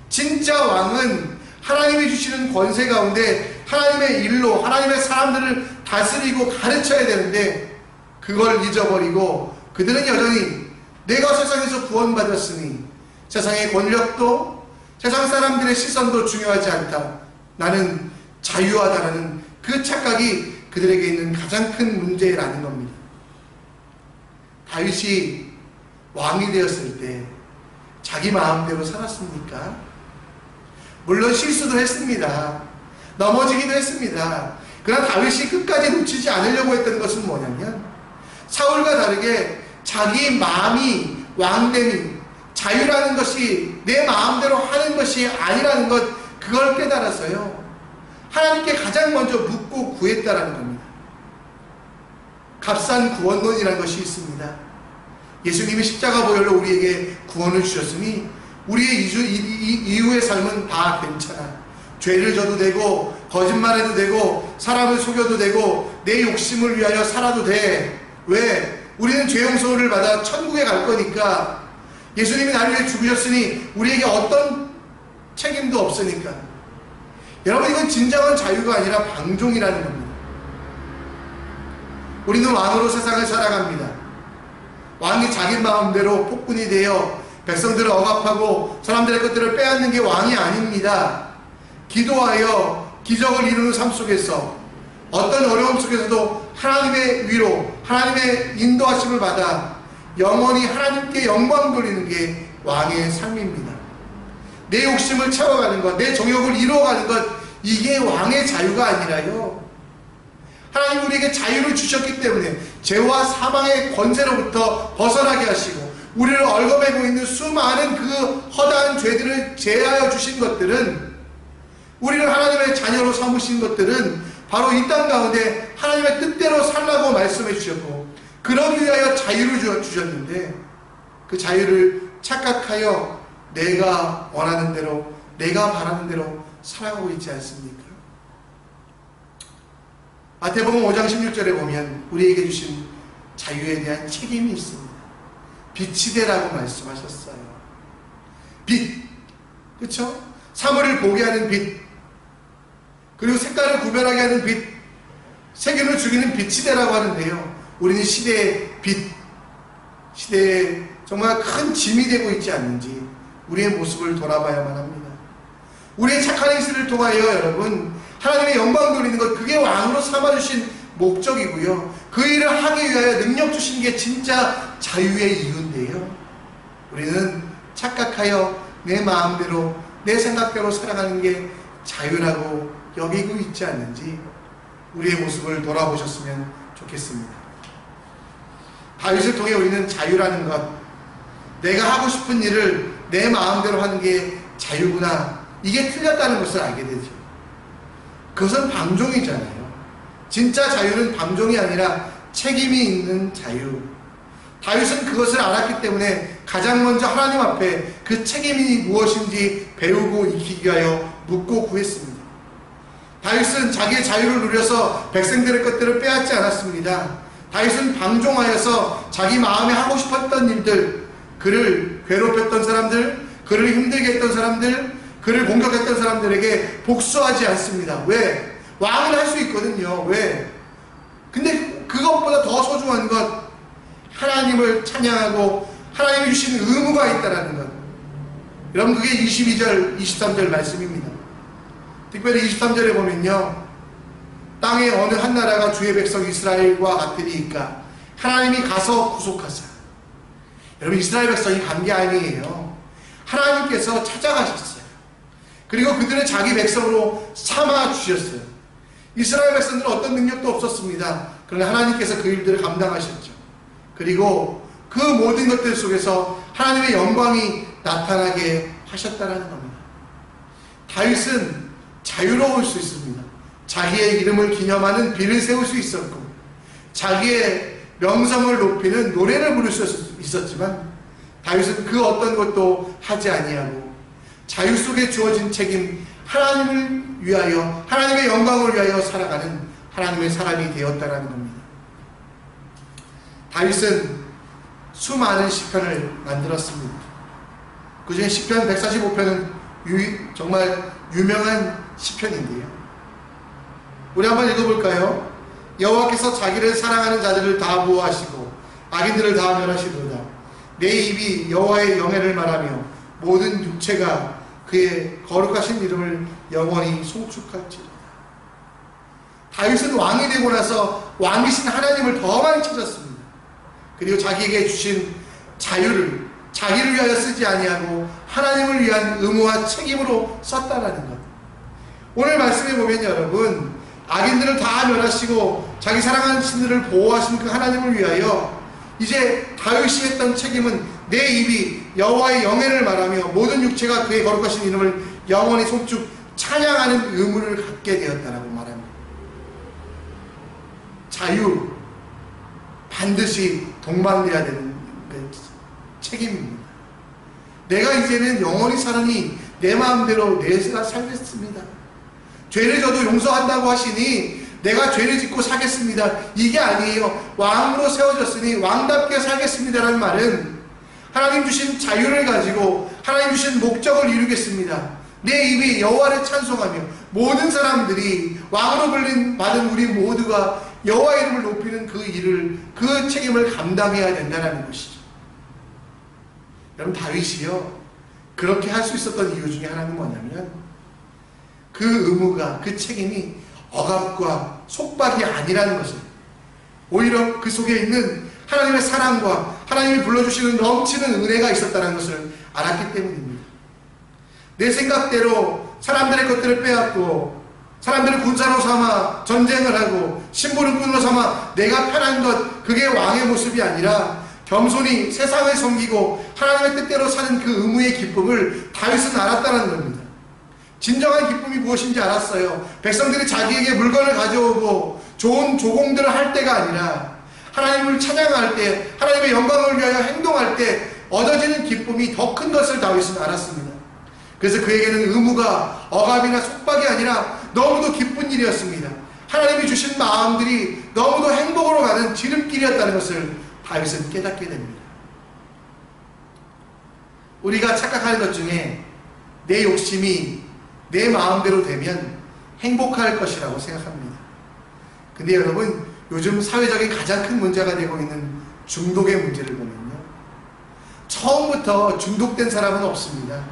진짜 왕은 하나님이 주시는 권세 가운데 하나님의 일로 하나님의 사람들을 다스리고 가르쳐야 되는데, 그걸 잊어버리고 그들은 여전히 내가 세상에서 구원받았으니 세상의 권력도 세상 사람들의 시선도 중요하지 않다, 나는 자유하다라는 그 착각이 그들에게 있는 가장 큰 문제라는 겁니다. 다윗이 왕이 되었을 때 자기 마음대로 살았습니까? 물론 실수도 했습니다. 넘어지기도 했습니다. 그러나 다윗이 끝까지 놓치지 않으려고 했던 것은 뭐냐면, 사울과 다르게 자기 마음이 왕됨이, 자유라는 것이 내 마음대로 하는 것이 아니라는 것, 그걸 깨달아서요, 하나님께 가장 먼저 묻고 구했다라는 겁니다. 값싼 구원론이라는 것이 있습니다. 예수님이 십자가 보혈로 우리에게 구원을 주셨으니 우리의 이후의 삶은 다 괜찮아. 죄를 져도 되고 거짓말해도 되고 사람을 속여도 되고 내 욕심을 위하여 살아도 돼. 왜? 우리는 죄 용서를 받아 천국에 갈 거니까. 예수님이 나를 위해 죽으셨으니 우리에게 어떤 책임도 없으니까. 여러분, 이건 진정한 자유가 아니라 방종이라는 겁니다. 우리는 왕으로 세상을 살아갑니다. 왕이 자기 마음대로 폭군이 되어 백성들을 억압하고 사람들의 것들을 빼앗는 게 왕이 아닙니다. 기도하여 기적을 이루는 삶 속에서, 어떤 어려움 속에서도 하나님의 위로, 하나님의 인도하심을 받아 영원히 하나님께 영광 돌리는 게 왕의 삶입니다. 내 욕심을 채워가는 것, 내 정욕을 이루어가는 것, 이게 왕의 자유가 아니라요. 하나님 우리에게 자유를 주셨기 때문에 죄와 사망의 권세로부터 벗어나게 하시고 우리를 얽어매고 있는 수많은 그 허다한 죄들을 제하여 주신 것들은, 우리를 하나님의 자녀로 삼으신 것들은 바로 이 땅 가운데 하나님의 뜻대로 살라고 말씀해 주셨고, 그러기 위하여 자유를 주셨는데 그 자유를 착각하여 내가 원하는 대로, 내가 바라는 대로 살아가고 있지 않습니까? 마태복음 5장 16절에 보면 우리에게 주신 자유에 대한 책임이 있습니다. 빛이 되라고 말씀하셨어요. 빛, 그렇죠? 사물을 보게 하는 빛, 그리고 색깔을 구별하게 하는 빛, 세균을 죽이는 빛이 되라고 하는데요. 우리는 시대의 빛, 시대에 정말 큰 짐이 되고 있지 않는지 우리의 모습을 돌아봐야만 합니다. 우리의 착한 행실을 통하여 여러분 하나님의 영광 돌리는 것, 그게 왕으로 삼아주신 목적이고요. 그 일을 하기 위하여 능력 주신 게 진짜 자유의 이유인데요. 우리는 착각하여 내 마음대로, 내 생각대로 살아가는 게 자유라고 여기고 있지 않는지 우리의 모습을 돌아보셨으면 좋겠습니다. 다윗을 통해 우리는 자유라는 것, 내가 하고 싶은 일을 내 마음대로 하는 게 자유구나, 이게 틀렸다는 것을 알게 되죠. 그것은 방종이잖아요. 진짜 자유는 방종이 아니라 책임이 있는 자유. 다윗은 그것을 알았기 때문에 가장 먼저 하나님 앞에 그 책임이 무엇인지 배우고 익히기 위하여 묻고 구했습니다. 다윗은 자기의 자유를 누려서 백성들의 것들을 빼앗지 않았습니다. 다윗은 방종하여서 자기 마음에 하고 싶었던 일들, 그를 괴롭혔던 사람들, 그를 힘들게 했던 사람들, 그를 공격했던 사람들에게 복수하지 않습니다. 왜? 왕은 할 수 있거든요. 왜? 근데 그것보다 더 소중한 것, 하나님을 찬양하고 하나님이 주신 의무가 있다는 것. 여러분, 그게 22절, 23절 말씀입니다. 특별히 23절에 보면요, 땅의 어느 한 나라가 주의 백성 이스라엘과 같으리이까 하나님이 가서 구속하사. 여러분, 이스라엘 백성이 간 게 아니에요. 하나님께서 찾아가셨어요. 그리고 그들을 자기 백성으로 삼아 주셨어요. 이스라엘 백성들은 어떤 능력도 없었습니다. 그러나 하나님께서 그 일들을 감당하셨죠. 그리고 그 모든 것들 속에서 하나님의 영광이 나타나게 하셨다는 겁니다. 다윗은 자유로울 수 있습니다. 자기의 이름을 기념하는 비를 세울 수 있었고, 자기의 명성을 높이는 노래를 부를 수 있었지만, 다윗은 그 어떤 것도 하지 아니하고 자유 속에 주어진 책임, 하나님을 위하여, 하나님의 영광을 위하여 살아가는 하나님의 사람이 되었다는 겁니다. 다윗은 수많은 시편을 만들었습니다. 그 중에 시편 145편은 정말 유명한 시편인데요. 우리 한번 읽어볼까요? 여호와께서 자기를 사랑하는 자들을 다 보호하시고 악인들을 다 멸하시도다. 내 입이 여호와의 영예를 말하며 모든 육체가 그의 거룩하신 이름을 영원히 송축할지로다. 다윗은 왕이 되고 나서 왕이신 하나님을 더 많이 찾았습니다. 그리고 자기에게 주신 자유를 자기를 위하여 쓰지 아니하고 하나님을 위한 의무와 책임으로 썼다라는 것. 오늘 말씀해 보면 여러분, 악인들을 다 멸하시고 자기 사랑하는 신들을 보호하신 그 하나님을 위하여 이제 다윗이 했던 책임은 내 입이 여호와의 영예를 말하며 모든 육체가 그의 거룩하신 이름을 영원히 송축 찬양하는 의무를 갖게 되었다라고 말합니다. 자유, 반드시 동반돼야 되는 그 책임입니다. 내가 이제는 영원히 사느니 내 마음대로 내가 살겠습니다. 죄를 져도 용서한다고 하시니 내가 죄를 짓고 살겠습니다. 이게 아니에요. 왕으로 세워졌으니 왕답게 살겠습니다라는 말은 하나님 주신 자유를 가지고 하나님 주신 목적을 이루겠습니다. 내 입이 여호와를 찬송하며 모든 사람들이 왕으로 받은 우리 모두가 여호와 이름을 높이는 그 일을, 그 책임을 감당해야 된다는 것이죠. 여러분, 다윗이요, 그렇게 할 수 있었던 이유 중에 하나는 뭐냐면 그 의무가, 그 책임이 억압과 속박이 아니라는 것을, 오히려 그 속에 있는 하나님의 사랑과 하나님이 불러주시는 넘치는 은혜가 있었다는 것을 알았기 때문입니다. 내 생각대로 사람들의 것들을 빼앗고 사람들을 군사로 삼아 전쟁을 하고 심부름꾼으로 삼아 내가 편한 것, 그게 왕의 모습이 아니라 겸손히 세상을 섬기고 하나님의 뜻대로 사는 그 의무의 기쁨을 다윗은 알았다는 겁니다. 진정한 기쁨이 무엇인지 알았어요. 백성들이 자기에게 물건을 가져오고 좋은 조공들을 할 때가 아니라 하나님을 찬양할 때, 하나님의 영광을 위하여 행동할 때 얻어지는 기쁨이 더 큰 것을 다윗은 알았습니다. 그래서 그에게는 의무가 억압이나 속박이 아니라 너무도 기쁜 일이었습니다. 하나님이 주신 마음들이 너무도 행복으로 가는 지름길이었다는 것을 다윗은 깨닫게 됩니다. 우리가 착각하는 것 중에 내 욕심이 내 마음대로 되면 행복할 것이라고 생각합니다. 근데 여러분, 요즘 사회적인 가장 큰 문제가 되고 있는 중독의 문제를 보면요, 처음부터 중독된 사람은 없습니다.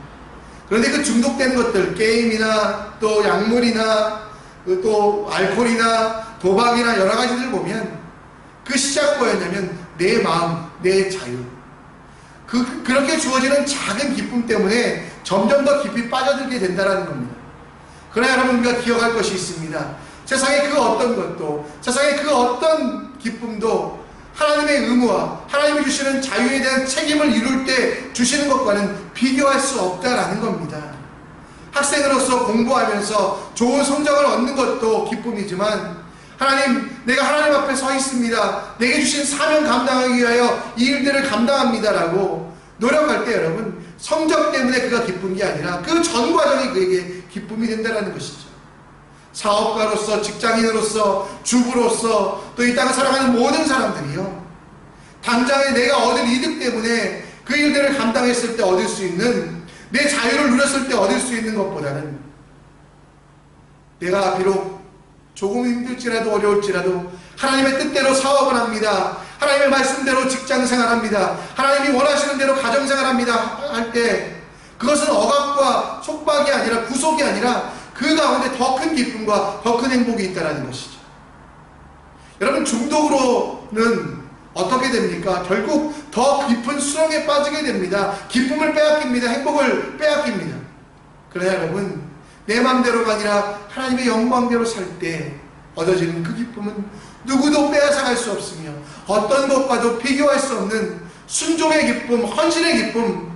그런데 그 중독된 것들, 게임이나 또 약물이나 또 알코올이나 도박이나 여러 가지들 보면 그 시작은 뭐였냐면 내 마음, 내 자유, 그렇게 주어지는 작은 기쁨 때문에 점점 더 깊이 빠져들게 된다는 겁니다. 그러나 여러분, 우리가 기억할 것이 있습니다. 세상의 그 어떤 것도, 세상의 그 어떤 기쁨도 하나님의 의무와 하나님이 주시는 자유에 대한 책임을 이룰 때 주시는 것과는 비교할 수 없다라는 겁니다. 학생으로서 공부하면서 좋은 성적을 얻는 것도 기쁨이지만, 하나님, 내가 하나님 앞에 서 있습니다, 내게 주신 사명 감당하기 위하여 이 일들을 감당합니다라고 노력할 때 여러분, 성적 때문에 그가 기쁜 게 아니라 그 전 과정이 그에게 기쁨이 된다는 것이죠. 사업가로서, 직장인으로서, 주부로서, 또 이 땅을 살아가는 모든 사람들이요, 당장에 내가 얻을 이득 때문에 그 일들을 감당했을 때 얻을 수 있는, 내 자유를 누렸을 때 얻을 수 있는 것보다는 내가 비록 조금 힘들지라도 어려울지라도 하나님의 뜻대로 사업을 합니다, 하나님의 말씀대로 직장생활합니다, 하나님이 원하시는 대로 가정생활합니다 할 때 그것은 억압과 속박이 아니라 구속이 아니라 그 가운데 더 큰 기쁨과 더 큰 행복이 있다는 것이죠. 여러분, 중독으로는 어떻게 됩니까? 결국 더 깊은 수렁에 빠지게 됩니다. 기쁨을 빼앗깁니다. 행복을 빼앗깁니다. 그러나 여러분, 내 마음대로가 아니라 하나님의 영광대로 살 때 얻어지는 그 기쁨은 누구도 빼앗아갈 수 없으며 어떤 것과도 비교할 수 없는 순종의 기쁨, 헌신의 기쁨,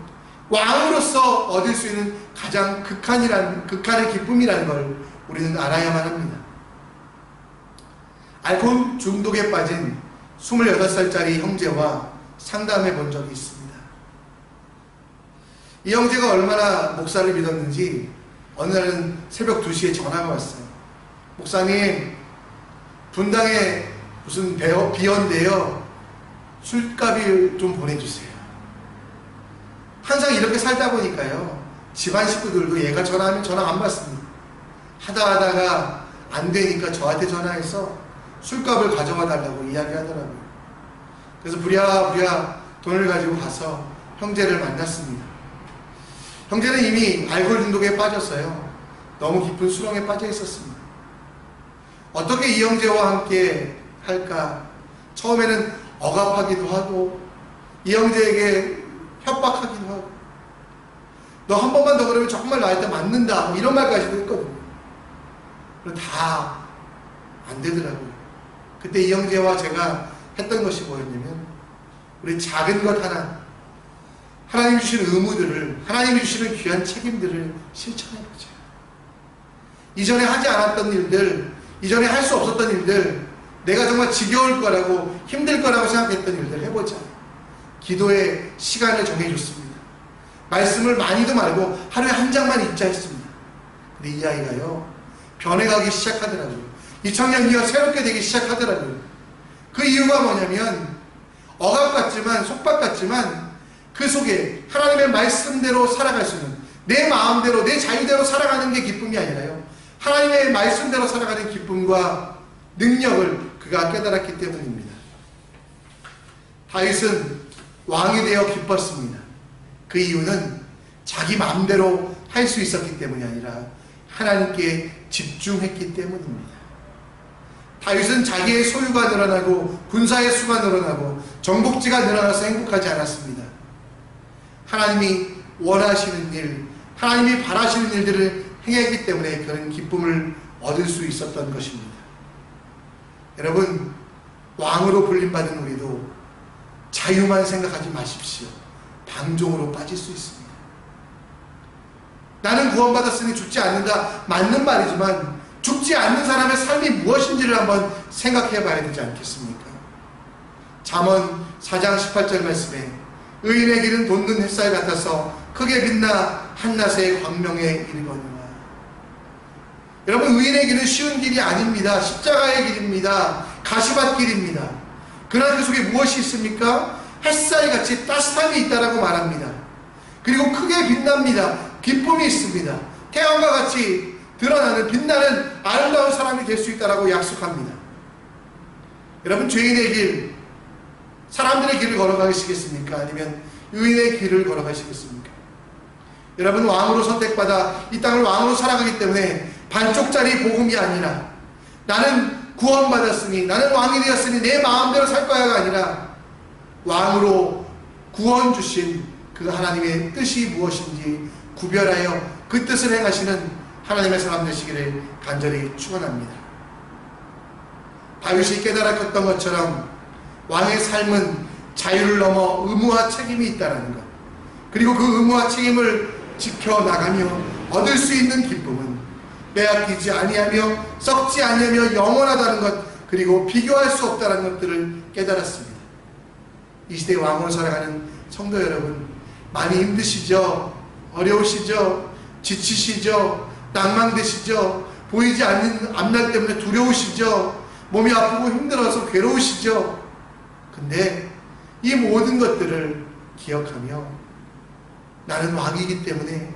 왕으로서 얻을 수 있는 가장 극한의 기쁨이라는 걸 우리는 알아야만 합니다. 알코올 중독에 빠진 28살짜리 형제와 상담해 본 적이 있습니다. 이 형제가 얼마나 목사를 믿었는지 어느 날은 새벽 2시에 전화가 왔어요. 목사님, 분당에 무슨 비어인데요, 술값을 좀 보내주세요. 항상 이렇게 살다 보니까요, 집안 식구들도 얘가 전화하면 전화 안 받습니다. 하다가 안 되니까 저한테 전화해서 술값을 가져와 달라고 이야기하더라고요. 그래서 부랴부랴 돈을 가지고 가서 형제를 만났습니다. 형제는 이미 알코올 중독에 빠졌어요. 너무 깊은 수렁에 빠져 있었습니다. 어떻게 이 형제와 함께 할까? 처음에는 억압하기도 하고 이 형제에게 협박하기도 하고, 너 한 번만 더 그러면 정말 나한테 맞는다, 이런 말까지도 했거든요. 그런데 다 안 되더라고요. 그때 이 형제와 제가 했던 것이 뭐였냐면, 우리 작은 것 하나, 하나님이 주시는 의무들을, 하나님이 주시는 귀한 책임들을 실천해보자. 이전에 하지 않았던 일들, 이전에 할 수 없었던 일들, 내가 정말 지겨울 거라고, 힘들 거라고 생각했던 일들 해보자. 기도의 시간을 정해줬습니다. 말씀을 많이도 말고 하루에 한 장만 읽자 했습니다. 근데 이 아이가요, 변해가기 시작하더라고요. 2000년이요, 새롭게 되기 시작하더라고요. 그 이유가 뭐냐면, 억압 같지만, 속박 같지만 그 속에 하나님의 말씀대로 살아갈 수 있는, 내 마음대로, 내 자유대로 살아가는 게 기쁨이 아니라요, 하나님의 말씀대로 살아가는 기쁨과 능력을 그가 깨달았기 때문입니다. 다윗은 왕이 되어 기뻤습니다. 그 이유는 자기 마음대로 할 수 있었기 때문이 아니라 하나님께 집중했기 때문입니다. 다윗은 자기의 소유가 늘어나고 군사의 수가 늘어나고 정복지가 늘어나서 행복하지 않았습니다. 하나님이 원하시는 일, 하나님이 바라시는 일들을 행했기 때문에 그는 기쁨을 얻을 수 있었던 것입니다. 여러분, 왕으로 불림받은 우리도 자유만 생각하지 마십시오. 방종으로 빠질 수 있습니다. 나는 구원받았으니 죽지 않는다, 맞는 말이지만 죽지 않는 사람의 삶이 무엇인지를 한번 생각해 봐야 되지 않겠습니까? 잠언 4장 18절 말씀에 의인의 길은 돋는 햇살 같아서 크게 빛나 한낮의 광명에 이르거니와. 여러분, 의인의 길은 쉬운 길이 아닙니다. 십자가의 길입니다. 가시밭 길입니다. 그러나 그 속에 무엇이 있습니까? 햇살같이 따뜻함이 있다라고 말합니다. 그리고 크게 빛납니다. 기쁨이 있습니다. 태양과 같이 드러나는 빛나는 아름다운 사람이 될 수 있다라고 약속합니다. 여러분, 죄인의 길, 사람들의 길을 걸어가시겠습니까? 아니면 의인의 길을 걸어가시겠습니까? 여러분, 왕으로 선택받아 이 땅을 왕으로 살아가기 때문에 반쪽짜리 복음이 아니라 나는 구원받았으니, 나는 왕이 되었으니 내 마음대로 살 거야가 아니라 왕으로 구원 주신 그 하나님의 뜻이 무엇인지 구별하여 그 뜻을 행하시는 하나님의 사람 되시기를 간절히 축원합니다. 다윗이 깨달았던 것처럼 왕의 삶은 자유를 넘어 의무와 책임이 있다는 것, 그리고 그 의무와 책임을 지켜나가며 얻을 수 있는 기쁨은 빼앗기지 아니하며 썩지 아니하며 영원하다는 것, 그리고 비교할 수 없다는 것들을 깨달았습니다. 이 시대의 왕으로 살아가는 성도 여러분, 많이 힘드시죠? 어려우시죠? 지치시죠? 낭망되시죠? 보이지 않는 앞날 때문에 두려우시죠? 몸이 아프고 힘들어서 괴로우시죠? 근데 이 모든 것들을 기억하며 나는 왕이기 때문에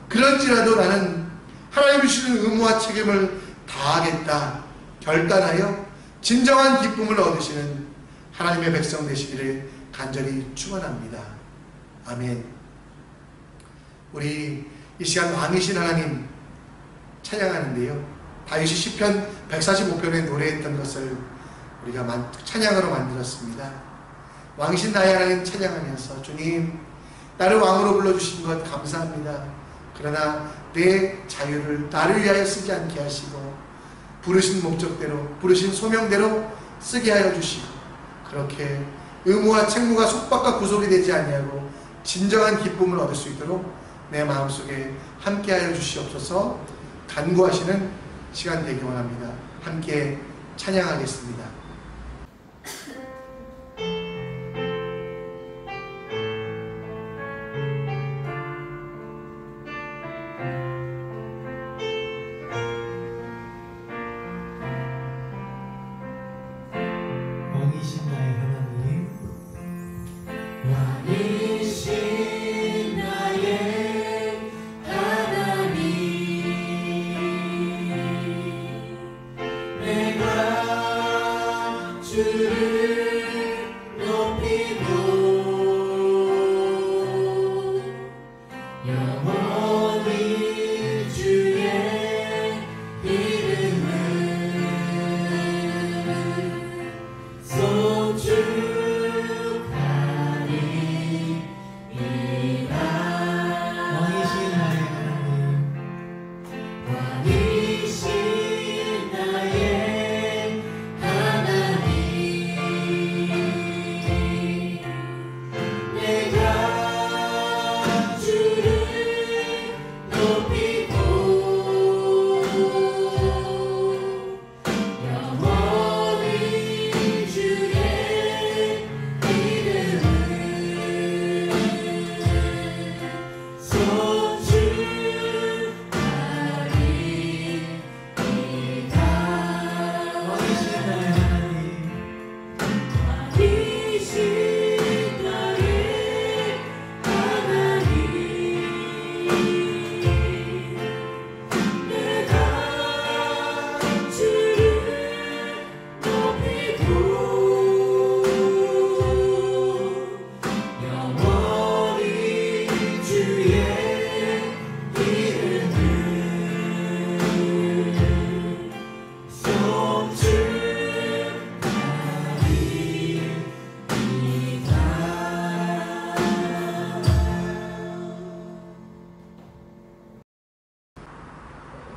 그럴지라도 나는 하나님이 주시는 의무와 책임을 다하겠다 결단하여 진정한 기쁨을 얻으시는 하나님의 백성 되시기를 간절히 축원합니다. 아멘. 우리 이 시간 왕이신 하나님 찬양하는데요, 다윗이 시편 145편에 노래했던 것을 우리가 찬양으로 만들었습니다. 왕이신 나의 하나님 찬양하면서, 주님, 나를 왕으로 불러주신 것 감사합니다. 그러나 내 자유를 나를 위하여 쓰지 않게 하시고 부르신 목적대로, 부르신 소명대로 쓰게 하여 주시고, 그렇게 의무와 책무가 속박과 구속이 되지 아니하고 진정한 기쁨을 얻을 수 있도록 내 마음속에 함께하여 주시옵소서. 간구하시는 시간 되기 원합니다. 함께 찬양하겠습니다. 왕이신 나의 하나님, 왕이신 나의 하나님, 내가 주를 높이고 영원히 주의 이름을 송축하리.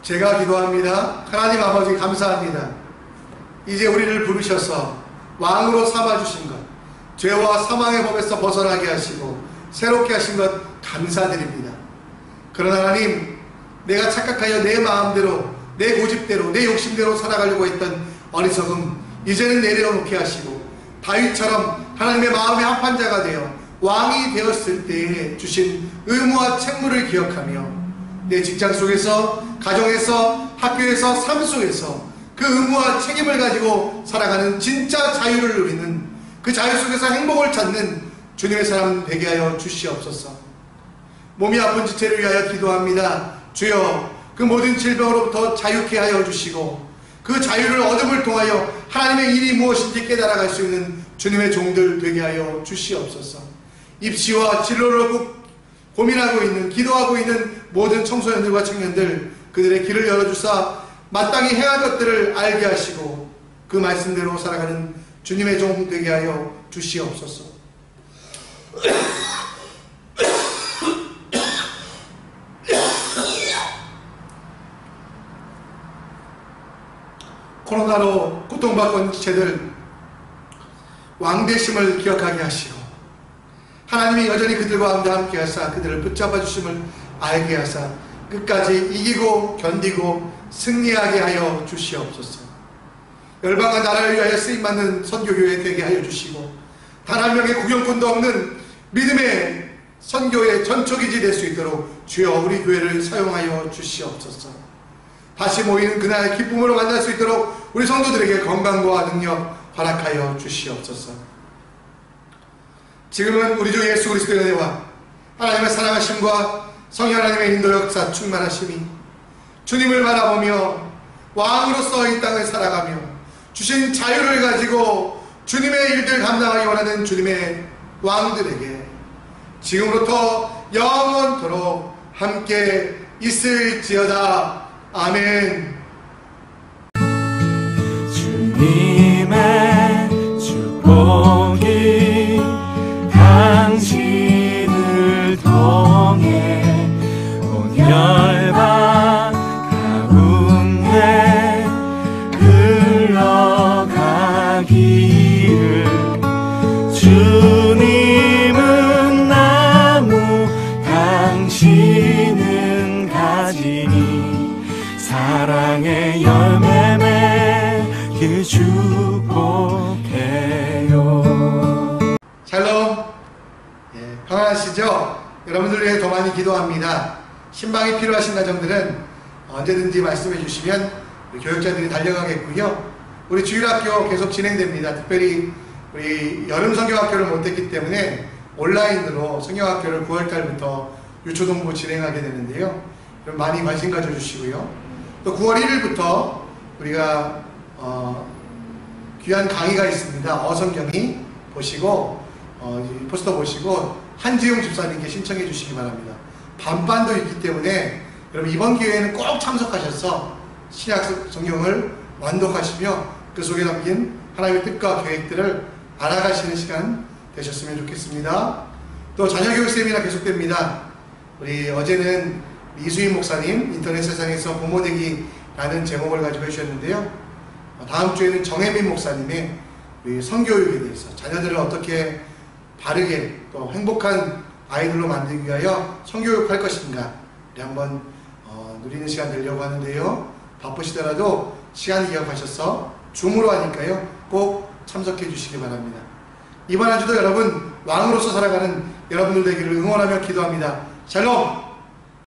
제가 기도합니다. 하나님 아버지 감사합니다. 이제 우리를 부르셔서 왕으로 삼아주신 것, 죄와 사망의 법에서 벗어나게 하시고 새롭게 하신 것 감사드립니다. 그러나 하나님, 내가 착각하여 내 마음대로, 내 고집대로, 내 욕심대로 살아가려고 했던 어리석음 이제는 내려놓게 하시고 다윗처럼 하나님의 마음의 합한 자가 되어 왕이 되었을 때에 주신 의무와 책무를 기억하며 내 직장 속에서, 가정에서, 학교에서, 삶 속에서 그 의무와 책임을 가지고 살아가는 진짜 자유를 누리는, 그 자유 속에서 행복을 찾는 주님의 사람 되게 하여 주시옵소서. 몸이 아픈 지체를 위하여 기도합니다. 주여, 그 모든 질병으로부터 자유케 하여 주시고 그 자유를 얻음을 통하여 하나님의 일이 무엇인지 깨달아갈 수 있는 주님의 종들 되게 하여 주시옵소서. 입시와 진로를 고민하고 있는, 기도하고 있는 모든 청소년들과 청년들, 그들의 길을 열어주사 마땅히 해야 할 것들을 알게 하시고 그 말씀대로 살아가는 주님의 종 되게 하여 주시옵소서. 코로나로 고통받고 있는 지체들 왕되심을 기억하게 하시고 하나님이 여전히 그들과 함께 하사 그들을 붙잡아 주심을 알게 하사 끝까지 이기고 견디고 승리하게 하여 주시옵소서. 열방과 나라를 위하여 쓰임받는 선교교회 되게 하여 주시고 단 한 명의 구경꾼도 없는 믿음의 선교의 전초기지 될 수 있도록 주여 우리 교회를 사용하여 주시옵소서. 다시 모이는 그날 기쁨으로 만날 수 있도록 우리 성도들에게 건강과 능력 허락하여 주시옵소서. 지금은 우리 주 예수 그리스도의 은혜와 하나님의 사랑하심과 성령 하나님의 인도 역사 충만하심이 주님을 바라보며 왕으로서 이 땅을 살아가며 주신 자유를 가지고 주님의 일들 감당하기 원하는 주님의 왕들에게 지금부터 영원토록 함께 있을지어다. 아멘. 주님의 축복이 당신을 통해 온 열방 가운데 흘러가기를. 주님은 나무 당신은 가지니 사랑의 열매 맺길 축복해요. 샬롬. 평안하시죠? 여러분들 위해 더 많이 기도합니다. 신방이 필요하신 가정들은 언제든지 말씀해 주시면 우리 교육자들이 달려가겠고요. 우리 주일학교 계속 진행됩니다. 특별히 우리 여름 성경학교를 못했기 때문에 온라인으로 성경학교를 9월달부터 유초동부 진행하게 되는데요. 그럼 많이 관심 가져주시고요. 또 9월 1일부터 우리가 귀한 강의가 있습니다. 어성경이 보시고 포스터 보시고 한지용 집사님께 신청해 주시기 바랍니다. 반반도 있기 때문에 여러분 이번 기회에는 꼭 참석하셔서 신약 성경을 완독하시며 그 속에 담긴 하나님의 뜻과 계획들을 알아가시는 시간 되셨으면 좋겠습니다. 또 자녀교육 세미나 계속됩니다. 우리 어제는 이수인 목사님 인터넷 세상에서 부모되기라는 제목을 가지고 해주셨는데요. 다음 주에는 정혜민 목사님의 우리 성교육에 대해서 자녀들을 어떻게 바르게 또 행복한 아이들로 만들기 위하여 성교육할 것인가 한번 누리는 시간 되려고 하는데요. 바쁘시더라도 시간 기억하셔서 줌으로 하니까요. 꼭 참석해 주시기 바랍니다. 이번 한 주도 여러분 왕으로서 살아가는 여러분들 되기를 응원하며 기도합니다. 샬롬.